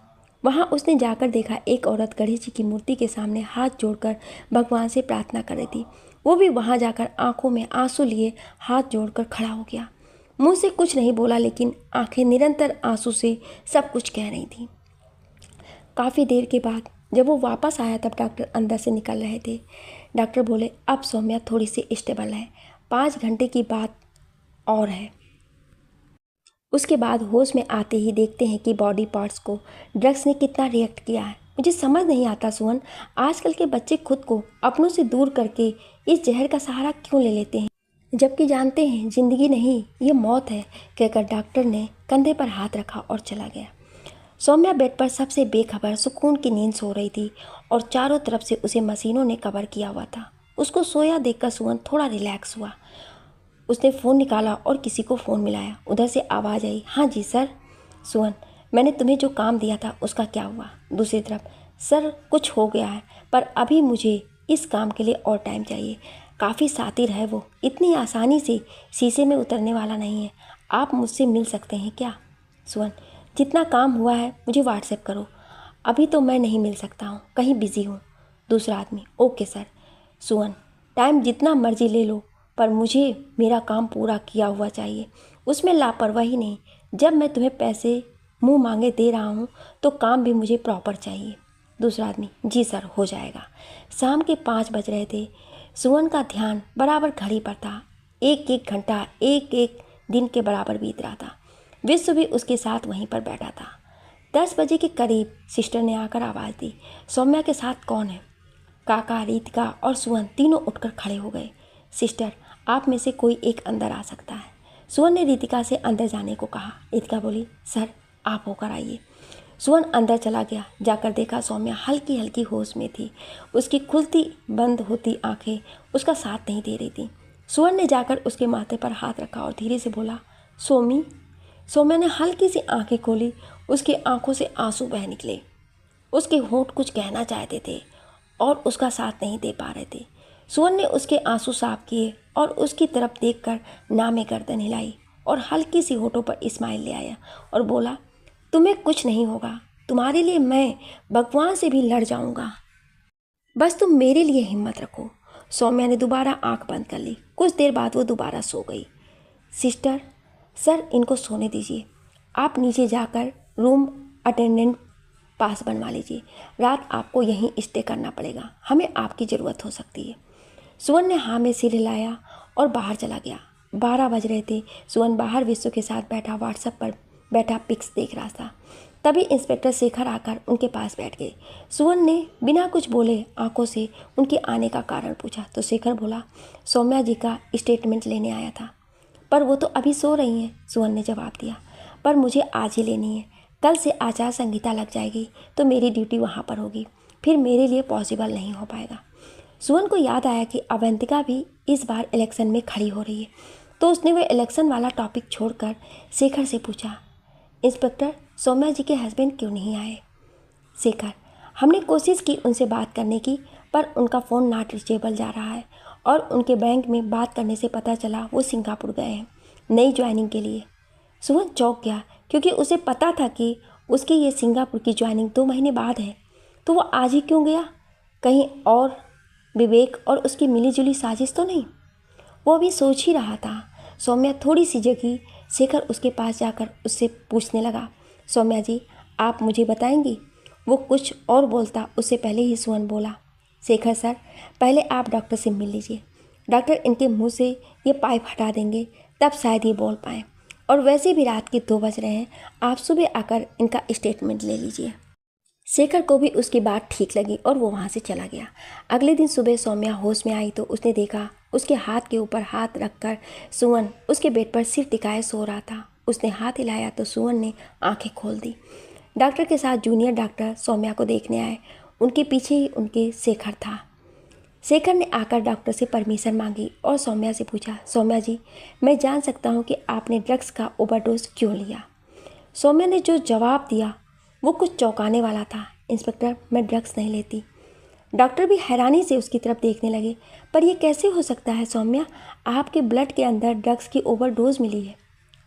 वहाँ उसने जाकर देखा एक औरत गणेश जी की मूर्ति के सामने हाथ जोड़कर भगवान से प्रार्थना कर रही थी। वो भी वहाँ जाकर आंखों में आंसू लिए हाथ जोड़कर खड़ा हो गया। मुंह से कुछ नहीं बोला, लेकिन आंखें निरंतर आंसू से सब कुछ कह रही थीं। काफ़ी देर के बाद जब वो वापस आया तब डॉक्टर अंदर से निकल रहे थे। डॉक्टर बोले, अब सौम्या थोड़ी सी स्टेबल है, 5 घंटे की बात और है। उसके बाद होश में आते ही देखते हैं कि बॉडी पार्ट्स को ड्रग्स ने कितना रिएक्ट किया है। मुझे समझ नहीं आता सुवन, आजकल के बच्चे खुद को अपनों से दूर करके इस जहर का सहारा क्यों ले लेते हैं, जबकि जानते हैं ज़िंदगी नहीं ये मौत है, कहकर डॉक्टर ने कंधे पर हाथ रखा और चला गया। सौम्या बेड पर सबसे बेखबर सुकून की नींद सो रही थी और चारों तरफ से उसे मशीनों ने कवर किया हुआ था। उसको सोया देखकर सुवन थोड़ा रिलैक्स हुआ। उसने फ़ोन निकाला और किसी को फ़ोन मिलाया। उधर से आवाज़ आई, हाँ जी सर। सुवन, मैंने तुम्हें जो काम दिया था उसका क्या हुआ? दूसरी तरफ, सर कुछ हो गया है, पर अभी मुझे इस काम के लिए और टाइम चाहिए। काफ़ी शातिर है वो, इतनी आसानी से शीशे में उतरने वाला नहीं है। आप मुझसे मिल सकते हैं क्या? सुवन, जितना काम हुआ है मुझे व्हाट्सएप करो, अभी तो मैं नहीं मिल सकता हूँ, कहीं बिज़ी हूँ। दूसरा आदमी, ओके सर। सुवन, टाइम जितना मर्जी ले लो, पर मुझे मेरा काम पूरा किया हुआ चाहिए, उसमें लापरवाही नहीं। जब मैं तुम्हें पैसे मुंह मांगे दे रहा हूँ तो काम भी मुझे प्रॉपर चाहिए। दूसरा आदमी, जी सर, हो जाएगा। शाम के 5 बज रहे थे। सुवन का ध्यान बराबर घड़ी पर था। एक एक घंटा एक एक दिन के बराबर बीत रहा था। विश्व भी उसके साथ वहीं पर बैठा था। 10 बजे के करीब सिस्टर ने आकर आवाज़ दी, सौम्या के साथ कौन है? काका, रितिका और सुवन तीनों उठकर खड़े हो गए। सिस्टर, आप में से कोई एक अंदर आ सकता है। सुवन ने रितिका से अंदर जाने को कहा। रितिका बोली, सर आप होकर आइए। सुवन अंदर चला गया। जाकर देखा सौम्या हल्की हल्की होश में थी। उसकी खुलती बंद होती आंखें उसका साथ नहीं दे रही थी। सुवन ने जाकर उसके माथे पर हाथ रखा और धीरे से बोला, सोमी। सौम्या ने हल्की सी आंखें खोली। उसकी आंखों से आंसू बह निकले। उसके होंठ कुछ कहना चाहते थे और उसका साथ नहीं दे पा रहे थे। सुवन ने उसके आंसू साफ किए और उसकी तरफ देखकर नामे गर्दन हिलाई और हल्की सी होठों पर स्माइल ले आया और बोला, तुम्हें कुछ नहीं होगा, तुम्हारे लिए मैं भगवान से भी लड़ जाऊंगा, बस तुम मेरे लिए हिम्मत रखो। सौम्या ने दोबारा आंख बंद कर ली। कुछ देर बाद वो दोबारा सो गई। सिस्टर, सर इनको सोने दीजिए, आप नीचे जाकर रूम अटेंडेंट पास बनवा लीजिए, रात आपको यहीं स्टे करना पड़ेगा, हमें आपकी ज़रूरत हो सकती है। सुवन ने हाँ में सिर हिलाया और बाहर चला गया। 12 बज रहे थे। सुवन बाहर विश्व के साथ बैठा व्हाट्सएप पर बैठा पिक्स देख रहा था। तभी इंस्पेक्टर शेखर आकर उनके पास बैठ गए। सुवन ने बिना कुछ बोले आंखों से उनके आने का कारण पूछा तो शेखर बोला, सौम्या जी का स्टेटमेंट लेने आया था। पर वो तो अभी सो रही हैं, सुवन ने जवाब दिया। पर मुझे आज ही लेनी है, कल से आचार संहिता लग जाएगी तो मेरी ड्यूटी वहाँ पर होगी, फिर मेरे लिए पॉसिबल नहीं हो पाएगा। सुवन को याद आया कि अवंतिका भी इस बार इलेक्शन में खड़ी हो रही है, तो उसने वह इलेक्शन वाला टॉपिक छोड़कर शेखर से पूछा, इंस्पेक्टर सौम्या जी के हस्बैंड क्यों नहीं आए? शेखर, हमने कोशिश की उनसे बात करने की, पर उनका फ़ोन नॉट रीचेबल जा रहा है और उनके बैंक में बात करने से पता चला वो सिंगापुर गए हैं नई ज्वाइनिंग के लिए। सुवन चौंक गया क्योंकि उसे पता था कि उसकी ये सिंगापुर की ज्वाइनिंग 2 महीने बाद है, तो वो आज ही क्यों गया? कहीं और विवेक और उसकी मिलीजुली साजिश तो नहीं? वो अभी सोच ही रहा था। सौम्या थोड़ी सी जगी। शेखर उसके पास जाकर उससे पूछने लगा, सौम्या जी आप मुझे बताएंगी? वो कुछ और बोलता उससे पहले ही सुवन बोला, शेखर सर पहले आप डॉक्टर से मिल लीजिए, डॉक्टर इनके मुंह से ये पाइप हटा देंगे, तब शायद ये बोल पाएँ। और वैसे भी रात के 2 बज रहे हैं, आप सुबह आकर इनका स्टेटमेंट ले लीजिए। शेखर को भी उसकी बात ठीक लगी और वो वहाँ से चला गया। अगले दिन सुबह सौम्या होश में आई तो उसने देखा उसके हाथ के ऊपर हाथ रखकर सुवन उसके बेड पर सिर टिकाए सो रहा था। उसने हाथ हिलाया तो सुवन ने आंखें खोल दी। डॉक्टर के साथ जूनियर डॉक्टर सौम्या को देखने आए। उनके पीछे ही उनके शेखर था। शेखर ने आकर डॉक्टर से परमिशन मांगी और सौम्या से पूछा, सौम्या जी मैं जान सकता हूँ कि आपने ड्रग्स का ओवरडोज क्यों लिया? सौम्या ने जो जवाब दिया वो कुछ चौंकाने वाला था, इंस्पेक्टर मैं ड्रग्स नहीं लेती। डॉक्टर भी हैरानी से उसकी तरफ देखने लगे, पर यह कैसे हो सकता है सौम्या, आपके ब्लड के अंदर ड्रग्स की ओवरडोज मिली है।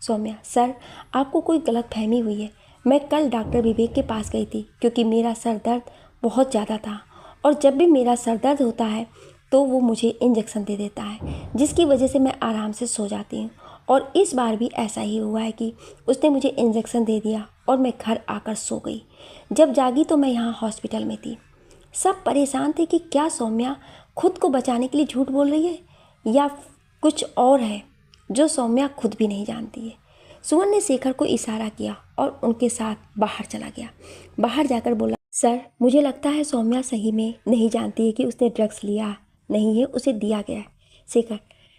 सौम्या, सर आपको कोई गलतफहमी हुई है, मैं कल डॉक्टर विवेक के पास गई थी क्योंकि मेरा सर दर्द बहुत ज़्यादा था और जब भी मेरा सर दर्द होता है तो वो मुझे इंजेक्शन दे देता है जिसकी वजह से मैं आराम से सो जाती हूँ। और इस बार भी ऐसा ही हुआ है कि उसने मुझे इंजेक्शन दे दिया और मैं घर आकर सो गई। जब जागी तो मैं यहाँ हॉस्पिटल में थी। सब परेशान थे कि क्या सौम्या खुद को बचाने के लिए झूठ बोल रही है या कुछ और है जो सौम्या खुद भी नहीं जानती है। सुवन ने शेखर को इशारा किया और उनके साथ बाहर चला गया। बाहर जाकर बोला, सर मुझे लगता है सौम्या सही में नहीं जानती है कि उसने ड्रग्स लिया नहीं है, उसे दिया गया है। शेखर,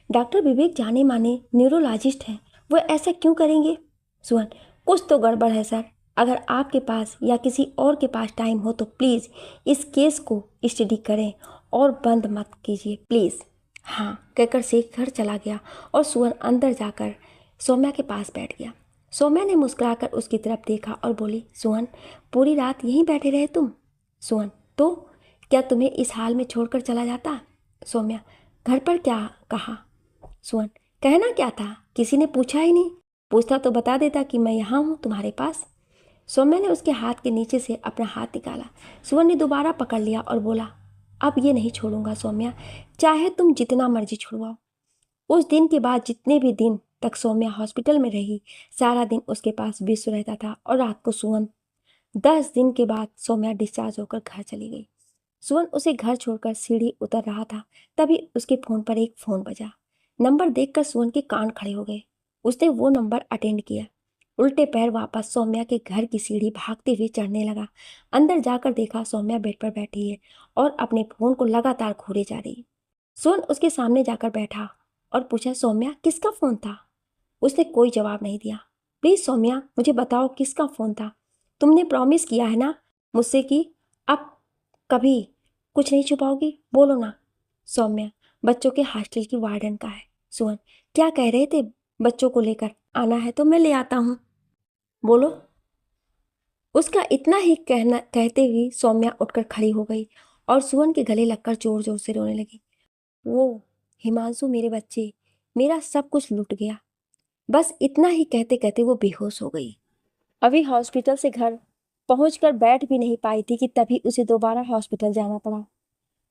डॉक्टर विवेक जाने माने न्यूरोलॉजिस्ट हैं, वो ऐसा क्यों करेंगे? सुवन, कुछ तो गड़बड़ है सर, अगर आपके पास या किसी और के पास टाइम हो तो प्लीज़ इस केस को स्टडी करें और बंद मत कीजिए प्लीज़। हाँ कहकर शेखर चला गया और सुवन अंदर जाकर सौम्या के पास बैठ गया। सौम्या ने मुस्कुराकर उसकी तरफ देखा और बोली, सुवन पूरी रात यहीं बैठे रहे तुम? सुवन, तो क्या तुम्हें इस हाल में छोड़कर चला जाता? सौम्या, घर पर क्या कहा? सुवन, कहना क्या था, किसी ने पूछा ही नहीं, पूछता तो बता देता कि मैं यहाँ हूँ तुम्हारे पास। सौम्या ने उसके हाथ के नीचे से अपना हाथ निकाला। सुवन ने दोबारा पकड़ लिया और बोला, अब ये नहीं छोड़ूंगा सौम्या, चाहे तुम जितना मर्जी छुड़वाओ। उस दिन के बाद जितने भी दिन तक सौम्या हॉस्पिटल में रही, सारा दिन उसके पास विश्व रहता था और रात को सुवन। 10 दिन के बाद सौम्या डिस्चार्ज होकर घर चली गई। सुवन उसे घर छोड़कर सीढ़ी उतर रहा था, तभी उसके फ़ोन पर एक फ़ोन बजा। नंबर देखकर सुवन के कान खड़े हो गए। उसने वो नंबर अटेंड किया। उल्टे पैर वापस सौम्या के घर की सीढ़ी भागते हुए चढ़ने लगा। अंदर जाकर देखा सौम्या बेड पर बैठी है और अपने फ़ोन को लगातार घूरे जा रही। सुवन उसके सामने जाकर बैठा और पूछा, सौम्या किसका फ़ोन था? उसने कोई जवाब नहीं दिया। प्लीज़ सौम्या मुझे बताओ किसका फ़ोन था? तुमने प्रॉमिस किया है ना मुझसे कि अब कभी कुछ नहीं छुपाओगी, बोलो ना। सौम्या, बच्चों के हॉस्टल की वार्डन का है। सुवन, क्या कह रहे थे? बच्चों को लेकर आना है तो मैं ले आता हूँ, बोलो। उसका इतना ही कहते हुए सौम्या उठकर खड़ी हो गई और सुवन के गले लगकर जोर जोर से रोने लगी। वो हिमांशु मेरे बच्चे, मेरा सब कुछ लूट गया। बस इतना ही कहते कहते वो बेहोश हो गई। अभी हॉस्पिटल से घर पहुंचकर बैठ भी नहीं पाई थी कि तभी उसे दोबारा हॉस्पिटल जाना पड़ा।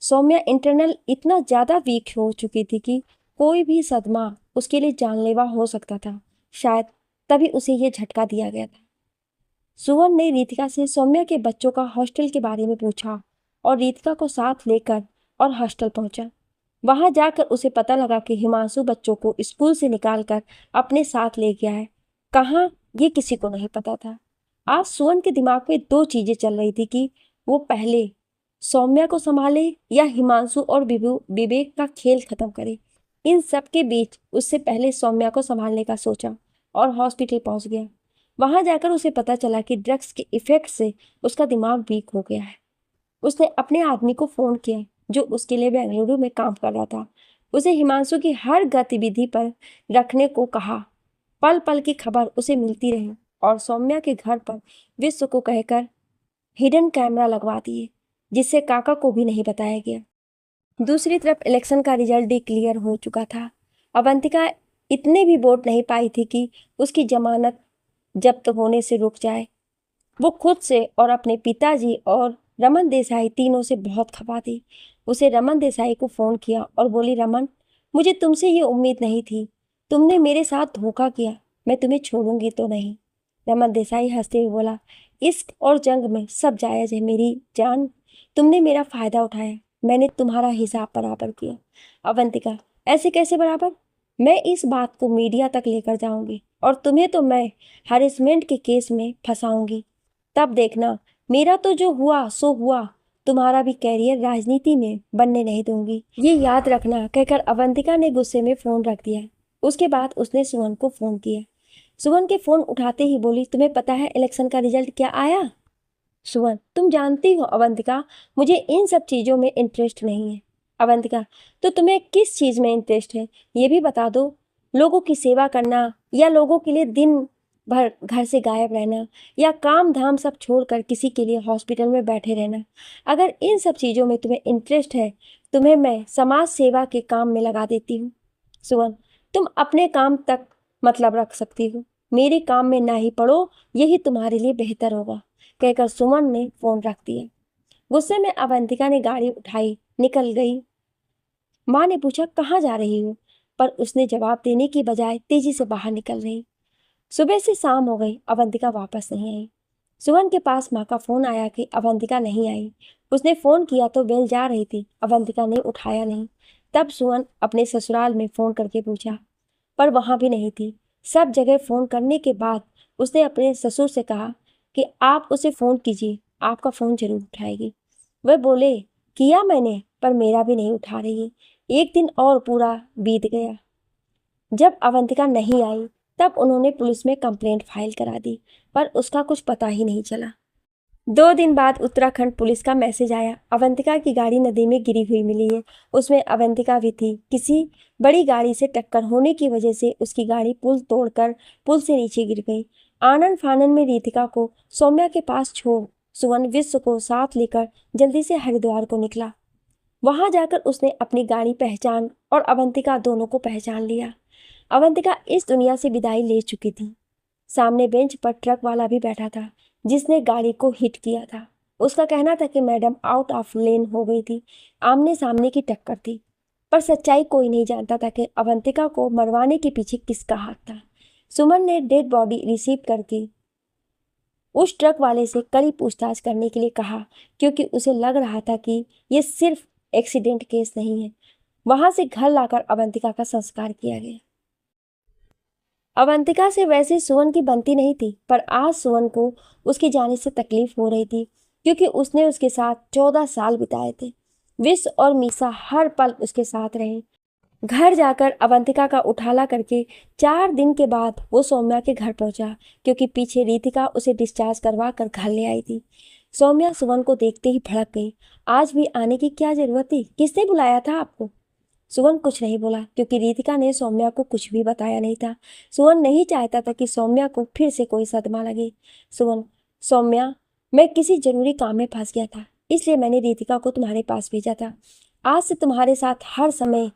सौम्या इंटरनल इतना ज़्यादा वीक हो चुकी थी कि कोई भी सदमा उसके लिए जानलेवा हो सकता था। शायद तभी उसे ये झटका दिया गया था। सुवन ने रितिका से सौम्या के बच्चों का हॉस्टल के बारे में पूछा और रितिका को साथ लेकर और हॉस्टल पहुंचा। वहां जाकर उसे पता लगा कि हिमांशु बच्चों को स्कूल से निकालकर अपने साथ ले गया है। कहाँ, ये किसी को नहीं पता था। आज सुवन के दिमाग में दो चीजें चल रही थी कि वो पहले सौम्या को संभाले या हिमांशु और विवेक का खेल खत्म करे। इन सब के बीच उससे पहले सौम्या को संभालने का सोचा और हॉस्पिटल पहुंच गया। वहां जाकर उसे पता चला कि ड्रग्स के इफेक्ट से उसका दिमाग वीक हो गया है। उसने अपने आदमी को फोन किया जो उसके लिए बेंगलुरु में काम कर रहा था। उसे हिमांशु की हर गतिविधि पर रखने को कहा। पल पल की खबर उसे मिलती रही और सौम्या के घर पर विश्व को कहकर हिडन कैमरा लगवा दिए, जिससे काका को भी नहीं बताया गया। दूसरी तरफ इलेक्शन का रिजल्ट डिक्लेयर हो चुका था। अवंतिका इतने भी वोट नहीं पाई थी कि उसकी जमानत जब्त होने से रुक जाए। वो खुद से और अपने पिताजी और रमन देसाई तीनों से बहुत खपा थी। उसे रमन देसाई को फ़ोन किया और बोली, रमन, मुझे तुमसे ये उम्मीद नहीं थी। तुमने मेरे साथ धोखा किया, मैं तुम्हें छोड़ूंगी तो नहीं। रमन देसाई हंसते हुए बोला, इश्क और जंग में सब जायज़ है मेरी जान। तुमने मेरा फ़ायदा उठाया, मैंने तुम्हारा हिसाब बराबर किया। अवंतिका, ऐसे कैसे बराबर? मैं इस बात को मीडिया तक लेकर जाऊंगी और तुम्हें तो मैं हैरेसमेंट के केस में फंसाऊंगी। तब देखना, मेरा तो जो हुआ सो हुआ, तुम्हारा भी कैरियर राजनीति में बनने नहीं दूंगी, ये याद रखना, कहकर अवंतिका ने गुस्से में फोन रख दिया। उसके बाद उसने सुमन को फोन किया। सुमन के फोन उठाते ही बोली, तुम्हें पता है इलेक्शन का रिजल्ट क्या आया? सुमन, तुम जानती हो अवंतिका, मुझे इन सब चीजों में इंटरेस्ट नहीं है। अवंतिका, तो तुम्हें किस चीज में इंटरेस्ट है, ये भी बता दो। लोगों की सेवा करना या लोगों के लिए दिन भर घर से गायब रहना या काम धाम सब छोड़कर किसी के लिए हॉस्पिटल में बैठे रहना? अगर इन सब चीज़ों में तुम्हें इंटरेस्ट है, तुम्हें मैं समाज सेवा के काम में लगा देती हूँ। सुमन, तुम अपने काम तक मतलब रख सकती हो, मेरे काम में ना ही पड़ो, यही तुम्हारे लिए बेहतर होगा, कहकर सुमन ने फोन रख दिया। गुस्से में अवंतिका ने गाड़ी उठाई, निकल गई। माँ ने पूछा, कहाँ जा रही हो? पर उसने जवाब देने की बजाय तेजी से बाहर निकल रही। सुबह से शाम हो गई, अवंतिका वापस नहीं आई। सुमन के पास माँ का फोन आया कि अवंतिका नहीं आई। उसने फोन किया तो बेल जा रही थी, अवंतिका ने उठाया नहीं। तब सुमन अपने ससुराल में फोन करके पूछा, पर वहां भी नहीं थी। सब जगह फोन करने के बाद उसने अपने ससुर से कहा कि आप उसे फोन कीजिए, आपका फोन जरूर उठाएगी। वह बोले, किया मैंने, पर मेरा भी नहीं उठा रही। एक दिन और पूरा बीत गया। जब अवंतिका नहीं आई तब उन्होंने पुलिस में कंप्लेंट फाइल करा दी, पर उसका कुछ पता ही नहीं चला। 2 दिन बाद उत्तराखंड पुलिस का मैसेज आया, अवंतिका की गाड़ी नदी में गिरी हुई मिली है। उसमें अवंतिका भी थी। किसी बड़ी गाड़ी से टक्कर होने की वजह से उसकी गाड़ी पुल तोड़कर पुल से नीचे गिर गई। आनंद फानन में रितिका को सौम्या के पास छोड़ सुवन विश्व को साथ लेकर जल्दी से हरिद्वार को निकला। वहां जाकर उसने अपनी गाड़ी पहचान और अवंतिका दोनों को पहचान लिया। अवंतिका इस दुनिया से विदाई ले चुकी थी। सामने बेंच पर ट्रक वाला भी बैठा था जिसने गाड़ी को हिट किया था। उसका कहना था कि मैडम आउट ऑफ लेन हो गई थी, आमने सामने की टक्कर थी। पर सच्चाई कोई नहीं जानता था कि अवंतिका को मरवाने के पीछे किसका हाथ था। सुमन ने डेड बॉडी रिसीव करके उस ट्रक वाले से कड़ी पूछताछ करने के लिए कहा, क्योंकि उसे लग रहा था कि ये सिर्फ एक्सीडेंट केस नहीं है। वहां से घर लाकर अवंतिका का संस्कार किया गया। अवंतिका से वैसे सुवन की बनती नहीं थी, पर आज सुवन को उसके जाने से तकलीफ हो रही थी, क्योंकि उसने उसके साथ 14 साल बिताए थे। विश और मीसा हर पल उसके साथ रहे। घर जाकर अवंतिका का उठाला करके 4 दिन के बाद वो सौम्या के घर पहुंचा, क्योंकि पीछे रितिका उसे डिस्चार्ज करवा कर घर ले आई थी। सौम्या सुवन को देखते ही भड़क गई। आज भी आने की क्या जरूरत थी? किसने बुलाया था आपको? सुवन कुछ नहीं बोला, क्योंकि रितिका ने सौम्या को कुछ भी बताया नहीं था। सुवन नहीं चाहता था कि सौम्या को फिर से कोई सदमा लगे। सुवन, सौम्या, मैं किसी जरूरी काम में फंस गया था, इसलिए मैंने रितिका को तुम्हारे पास भेजा था। आज से तुम्हारे साथ हर समय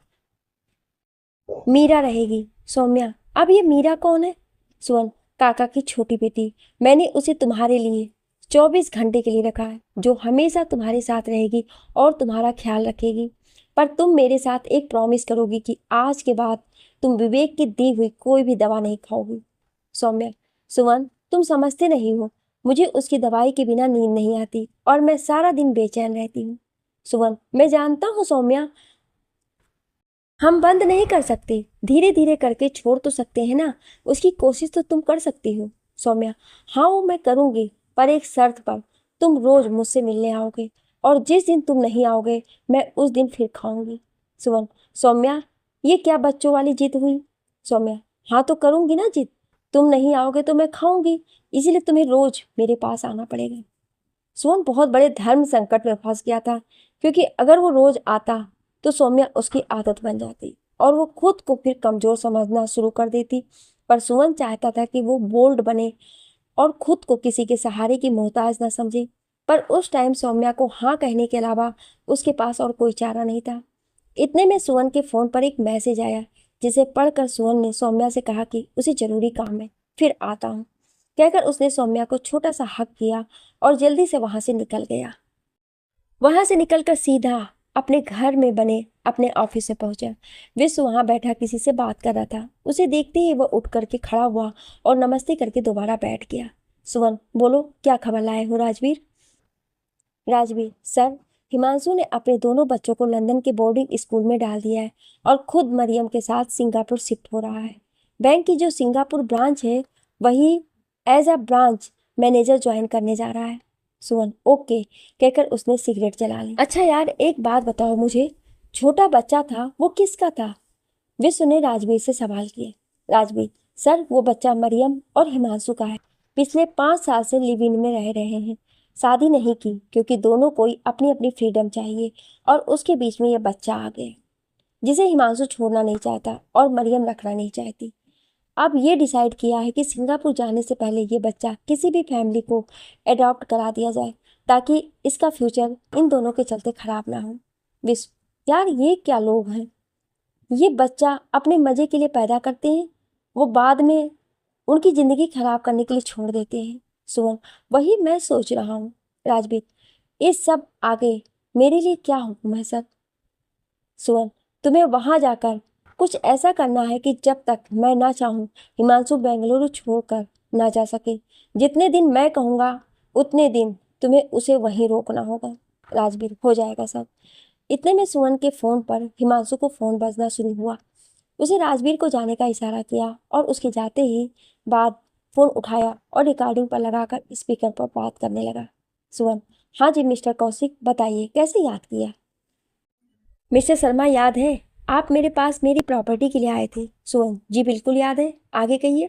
मीरा रहेगी। सौम्या, अब ये मीरा कौन है? सुवन, काका की छोटी बेटी। मैंने उसे तुम्हारे लिए 24 घंटे के लिए रखा है, जो हमेशा तुम्हारे साथ रहेगी और तुम्हारा ख्याल रखेगी। पर तुम मेरे साथ एक प्रॉमिस करोगी कि आज के बाद तुम विवेक की दी हुई कोई भी दवा नहीं खाओगी। सौम्या, सुवन, तुम समझते नहीं हो, मुझे उसकी दवाई के बिना नींद नहीं आती और मैं सारा दिन बेचैन रहती हूँ। सुवन, मैं जानता हूँ सौम्या, हम बंद नहीं कर सकते, धीरे धीरे करके छोड़ तो सकते हैं ना। उसकी कोशिश तो तुम कर सकती हो। सौम्या, हाँ वो मैं करूँगी, पर एक शर्त पर। तुम रोज मुझसे मिलने आओगे, और जिस दिन तुम नहीं आओगे मैं उस दिन फिर खाऊंगी। सुमन, सौम्या, ये क्या बच्चों वाली जिद हुई? सौम्या, हाँ तो करूँगी ना जिद। तुम नहीं आओगे तो मैं खाऊंगी, इसीलिए तुम्हें रोज मेरे पास आना पड़ेगा। सुमन बहुत बड़े धर्म संकट में फंस गया था, क्योंकि अगर वो रोज आता तो सौम्या उसकी आदत बन जाती और वो खुद को फिर कमजोर समझना शुरू कर देती। पर सुमन चाहता था कि वो बोल्ड बने और खुद को किसी के सहारे की मोहताज ना समझे। पर उस टाइम सौम्या को हाँ कहने के अलावा उसके पास और कोई चारा नहीं था। इतने में सुमन के फोन पर एक मैसेज आया, जिसे पढ़कर सुमन ने सौम्या से कहा कि उसे जरूरी काम है, फिर आता हूँ। कहकर उसने सौम्या को छोटा सा हक किया और जल्दी से वहां से निकल गया। वहां से निकलकर सीधा अपने घर में बने अपने ऑफिस में पहुंचा। विश्व वहां बैठा किसी से बात कर रहा था। उसे देखते ही वह उठ करके खड़ा हुआ और नमस्ते करके दोबारा बैठ गया। सुमन, बोलो क्या खबर लाए हो राजवीर? राजवीर, सर, हिमांशु ने अपने दोनों बच्चों को लंदन के बोर्डिंग स्कूल में डाल दिया है और खुद मरियम के साथ सिंगापुर शिफ्ट हो रहा है। बैंक की जो सिंगापुर ब्रांच है, वही as a branch manager join करने जा रहा है। सुमन, ओके कहकर उसने सिगरेट जला ली। अच्छा यार, एक बात बताओ मुझे, छोटा बच्चा था वो किसका था? विश्व ने राजवीर से सवाल किए। राजवीर, सर वो बच्चा मरियम और हिमांशु का है। पिछले 5 साल से लिव इन में रह रहे हैं। शादी नहीं की क्योंकि दोनों कोई अपनी अपनी फ्रीडम चाहिए, और उसके बीच में यह बच्चा आ गया जिसे हिमांशु छोड़ना नहीं चाहता और मरियम रखना नहीं चाहती। अब ये डिसाइड किया है कि सिंगापुर जाने से पहले ये बच्चा किसी भी फैमिली को अडॉप्ट करा दिया जाए, ताकि इसका फ्यूचर इन दोनों के चलते खराब ना हो। विश्व, यार ये क्या लोग हैं? ये बच्चा अपने मजे के लिए पैदा करते हैं, वो बाद में उनकी जिंदगी खराब करने के लिए छोड़ देते हैं। सुमन, वही मैं सोच रहा हूँ। राजवीर, इस सब आगे मेरे लिए क्या हुक्म है सर? सुमन, तुम्हें वहां जाकर कुछ ऐसा करना है कि जब तक मैं ना चाहूँ हिमांशु बेंगलुरु छोड़कर ना जा सके। जितने दिन मैं कहूँगा उतने दिन तुम्हें उसे वहीं रोकना होगा। राजवीर, हो जाएगा सर। इतने में सुमन के फोन पर हिमांशु को फोन बजना शुरू हुआ। उसे राजवीर को जाने का इशारा किया और उसके जाते ही बाद फोन उठाया और रिकॉर्डिंग पर लगाकर स्पीकर पर बात करने लगा। सुमन, हाँ जी मिस्टर कौशिक, बताइए कैसे याद किया? मिस्टर शर्मा, याद है आप मेरे पास मेरी प्रॉपर्टी के लिए आए थे? सुमन, जी बिल्कुल याद है, आगे कहिए।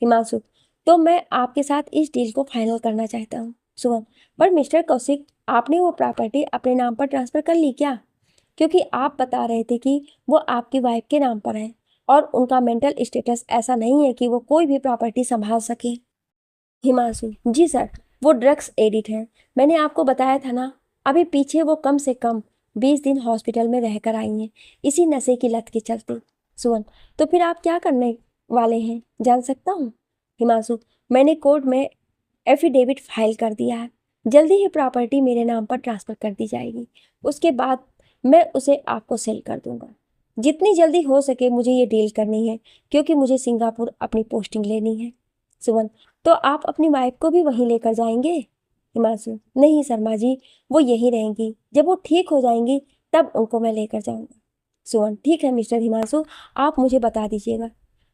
हिमांशु, तो मैं आपके साथ इस डील को फाइनल करना चाहता हूँ। सुमन, पर मिस्टर कौशिक, आपने वो प्रॉपर्टी अपने नाम पर ट्रांसफर कर ली क्या? क्योंकि आप बता रहे थे कि वो आपकी वाइफ के नाम पर है और उनका मेंटल स्टेटस ऐसा नहीं है कि वो कोई भी प्रॉपर्टी संभाल सके। हिमांशु, जी सर, वो ड्रग्स एडिक्ट है। मैंने आपको बताया था ना, अभी पीछे वो कम से कम 20 दिन हॉस्पिटल में रहकर आई हैं, इसी नशे की लत के चलते। सुमन, तो फिर आप क्या करने वाले हैं, जान सकता हूँ? हिमांशु, मैंने कोर्ट में एफिडेविट फाइल कर दिया है। जल्दी ही प्रॉपर्टी मेरे नाम पर ट्रांसफर कर दी जाएगी। उसके बाद मैं उसे आपको सेल कर दूंगा। जितनी जल्दी हो सके मुझे ये डील करनी है, क्योंकि मुझे सिंगापुर अपनी पोस्टिंग लेनी है। सुमन, तो आप अपनी वाइफ को भी वहीं लेकर जाएंगे? हिमांशु, नहीं शर्मा जी, वो यहीं रहेंगी। जब वो ठीक हो जाएंगी तब उनको मैं लेकर जाऊंगा। सुमन, ठीक है मिस्टर हिमांशु, आप मुझे बता दीजिएगा।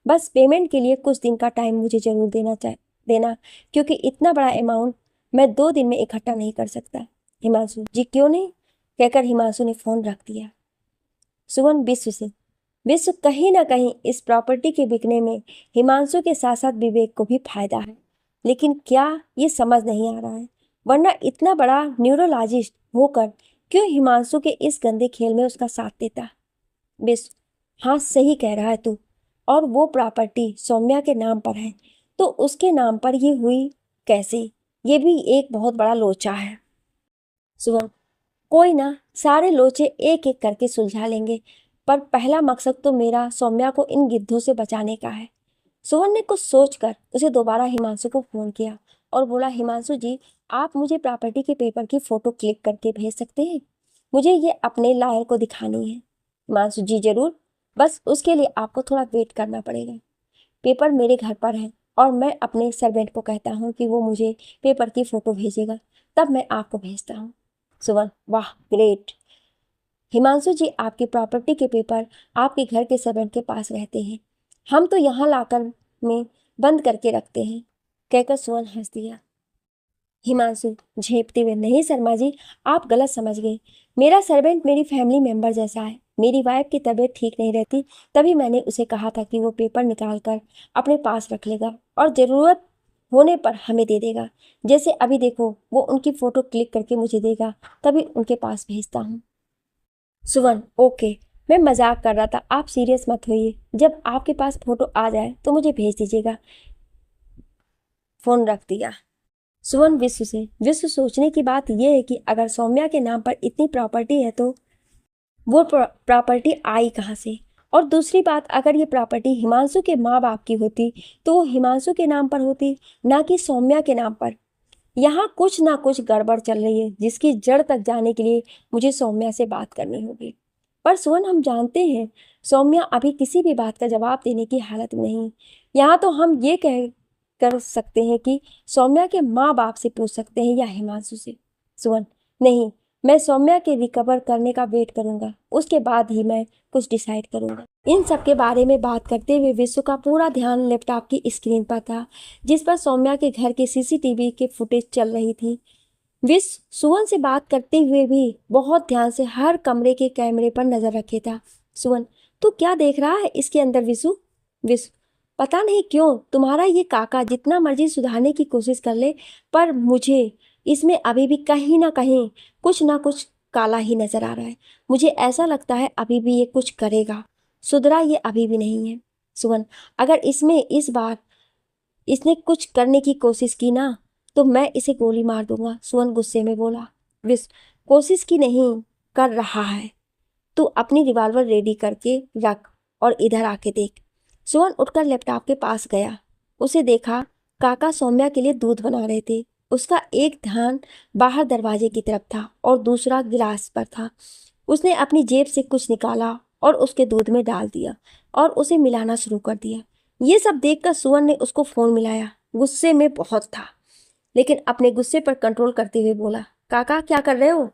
बस पेमेंट के लिए कुछ दिन का टाइम मुझे जरूर देना, क्योंकि इतना बड़ा अमाउंट मैं 2 दिन में इकट्ठा नहीं कर सकता। हिमांशु, जी क्यों नहीं, कहकर हिमांशु ने फोन रख दिया। सुमन, विश्व कहीं ना कहीं इस प्रॉपर्टी के बिकने में हिमांशु के साथ साथ विवेक को भी फायदा है, लेकिन क्या ये समझ नहीं आ रहा है। वरना इतना बड़ा न्यूरोलॉजिस्ट होकर क्यों हिमांशु के इस गंदे खेल में उसका साथ देता? विश्व, हाँ सही कह रहा है तू। और वो प्रॉपर्टी सौम्या के नाम पर है, तो उसके नाम पर ये हुई कैसे? ये भी एक बहुत बड़ा लोचा है। सुमन, कोई ना, सारे लोचे एक एक करके सुलझा लेंगे, पर पहला मकसद तो मेरा सौम्या को इन गिद्धों से बचाने का है। सुमन ने कुछ सोचकर उसे दोबारा हिमांशु को फोन किया और बोला, हिमांशु जी, आप मुझे प्रॉपर्टी के पेपर की फोटो क्लिक करके भेज सकते हैं? मुझे ये अपने लायर को दिखानी है। हिमांशु, जी जरूर, बस उसके लिए आपको थोड़ा वेट करना पड़ेगा। पेपर मेरे घर पर है और मैं अपने सर्वेंट को कहता हूँ कि वो मुझे पेपर की फोटो भेजेगा, तब मैं आपको भेजता हूँ। सुमन, वाह ग्रेट। हिमांशु जी, आपकी प्रॉपर्टी के पेपर आपके घर के सर्वेंट के पास रहते हैं, हम तो यहाँ लाकर में बंद करके रखते हैं, कहकर सुवन हंस दिया। हिमांशु झेपते हुए, नहीं शर्मा जी, आप गलत समझ गए। मेरा सर्वेंट मेरी फैमिली मेंबर जैसा है। मेरी वाइफ की तबीयत ठीक नहीं रहती, तभी मैंने उसे कहा था कि वो पेपर निकाल कर अपने पास रख लेगा और ज़रूरत होने पर हमें दे देगा। जैसे अभी देखो, वो उनकी फ़ोटो क्लिक करके मुझे देगा, तभी उनके पास भेजता हूँ। सुवन, ओके, मैं मजाक कर रहा था, आप सीरियस मत होइए। जब आपके पास फ़ोटो आ जाए तो मुझे भेज दीजिएगा। फ़ोन रख दिया। सुवन विश्व सोचने की बात यह है कि अगर सौम्या के नाम पर इतनी प्रॉपर्टी है तो वो प्रॉपर्टी आई कहाँ से? और दूसरी बात, अगर ये प्रॉपर्टी हिमांशु के माँ बाप की होती तो वो हिमांशु के नाम पर होती, ना कि सौम्या के नाम पर। यहाँ कुछ ना कुछ गड़बड़ चल रही है, जिसकी जड़ तक जाने के लिए मुझे सौम्या से बात करनी होगी। पर सुवन, हम जानते हैं सौम्या अभी किसी भी बात का जवाब देने की हालत में नहीं। यहाँ तो हम ये कह कर सकते हैं कि सौम्या के माँ बाप से पूछ सकते हैं या हिमांशु से। सुवन, नहीं, मैं सौम्या के रिकवर करने का वेट करूंगा, उसके बाद ही मैं कुछ डिसाइड करूंगा। इन सब के बारे में बात करते हुए विश्व का पूरा ध्यान लैपटॉप की स्क्रीन पर था, जिस पर सौम्या के घर के सीसीटीवी के फुटेज चल रही थी। विश्व सुवन से बात करते हुए भी बहुत ध्यान से हर कमरे के कैमरे पर नजर रखे था। सुवन, तू क्या देख रहा है इसके अंदर विश्व? विश्व, पता नहीं क्यों तुम्हारा ये काका जितना मर्जी सुधारने की कोशिश कर ले, पर मुझे इसमें अभी भी कहीं ना कुछ काला ही नजर आ रहा है। मुझे ऐसा लगता है अभी भी ये कुछ करेगा, सुधरा ये अभी भी नहीं है। सुवन, अगर इसमें इस बार इसने कुछ करने की कोशिश की ना तो मैं इसे गोली मार दूंगा, सुवन गुस्से में बोला। विश्व, कोशिश की नहीं, कर रहा है। तू अपनी रिवॉल्वर रेडी करके रख और इधर आके देख। सुवन उठकर लैपटॉप के पास गया। उसे देखा काका सौम्या के लिए दूध बना रहे थे। उसका एक ध्यान बाहर दरवाजे की तरफ था और दूसरा गिलास पर था। उसने अपनी जेब से कुछ निकाला और उसके दूध में डाल दिया और उसे मिलाना शुरू कर दिया। ये सब देखकर सुवन ने उसको फोन मिलाया। गुस्से में बहुत था, लेकिन अपने गुस्से पर कंट्रोल करते हुए बोला, काका क्या कर रहे हो?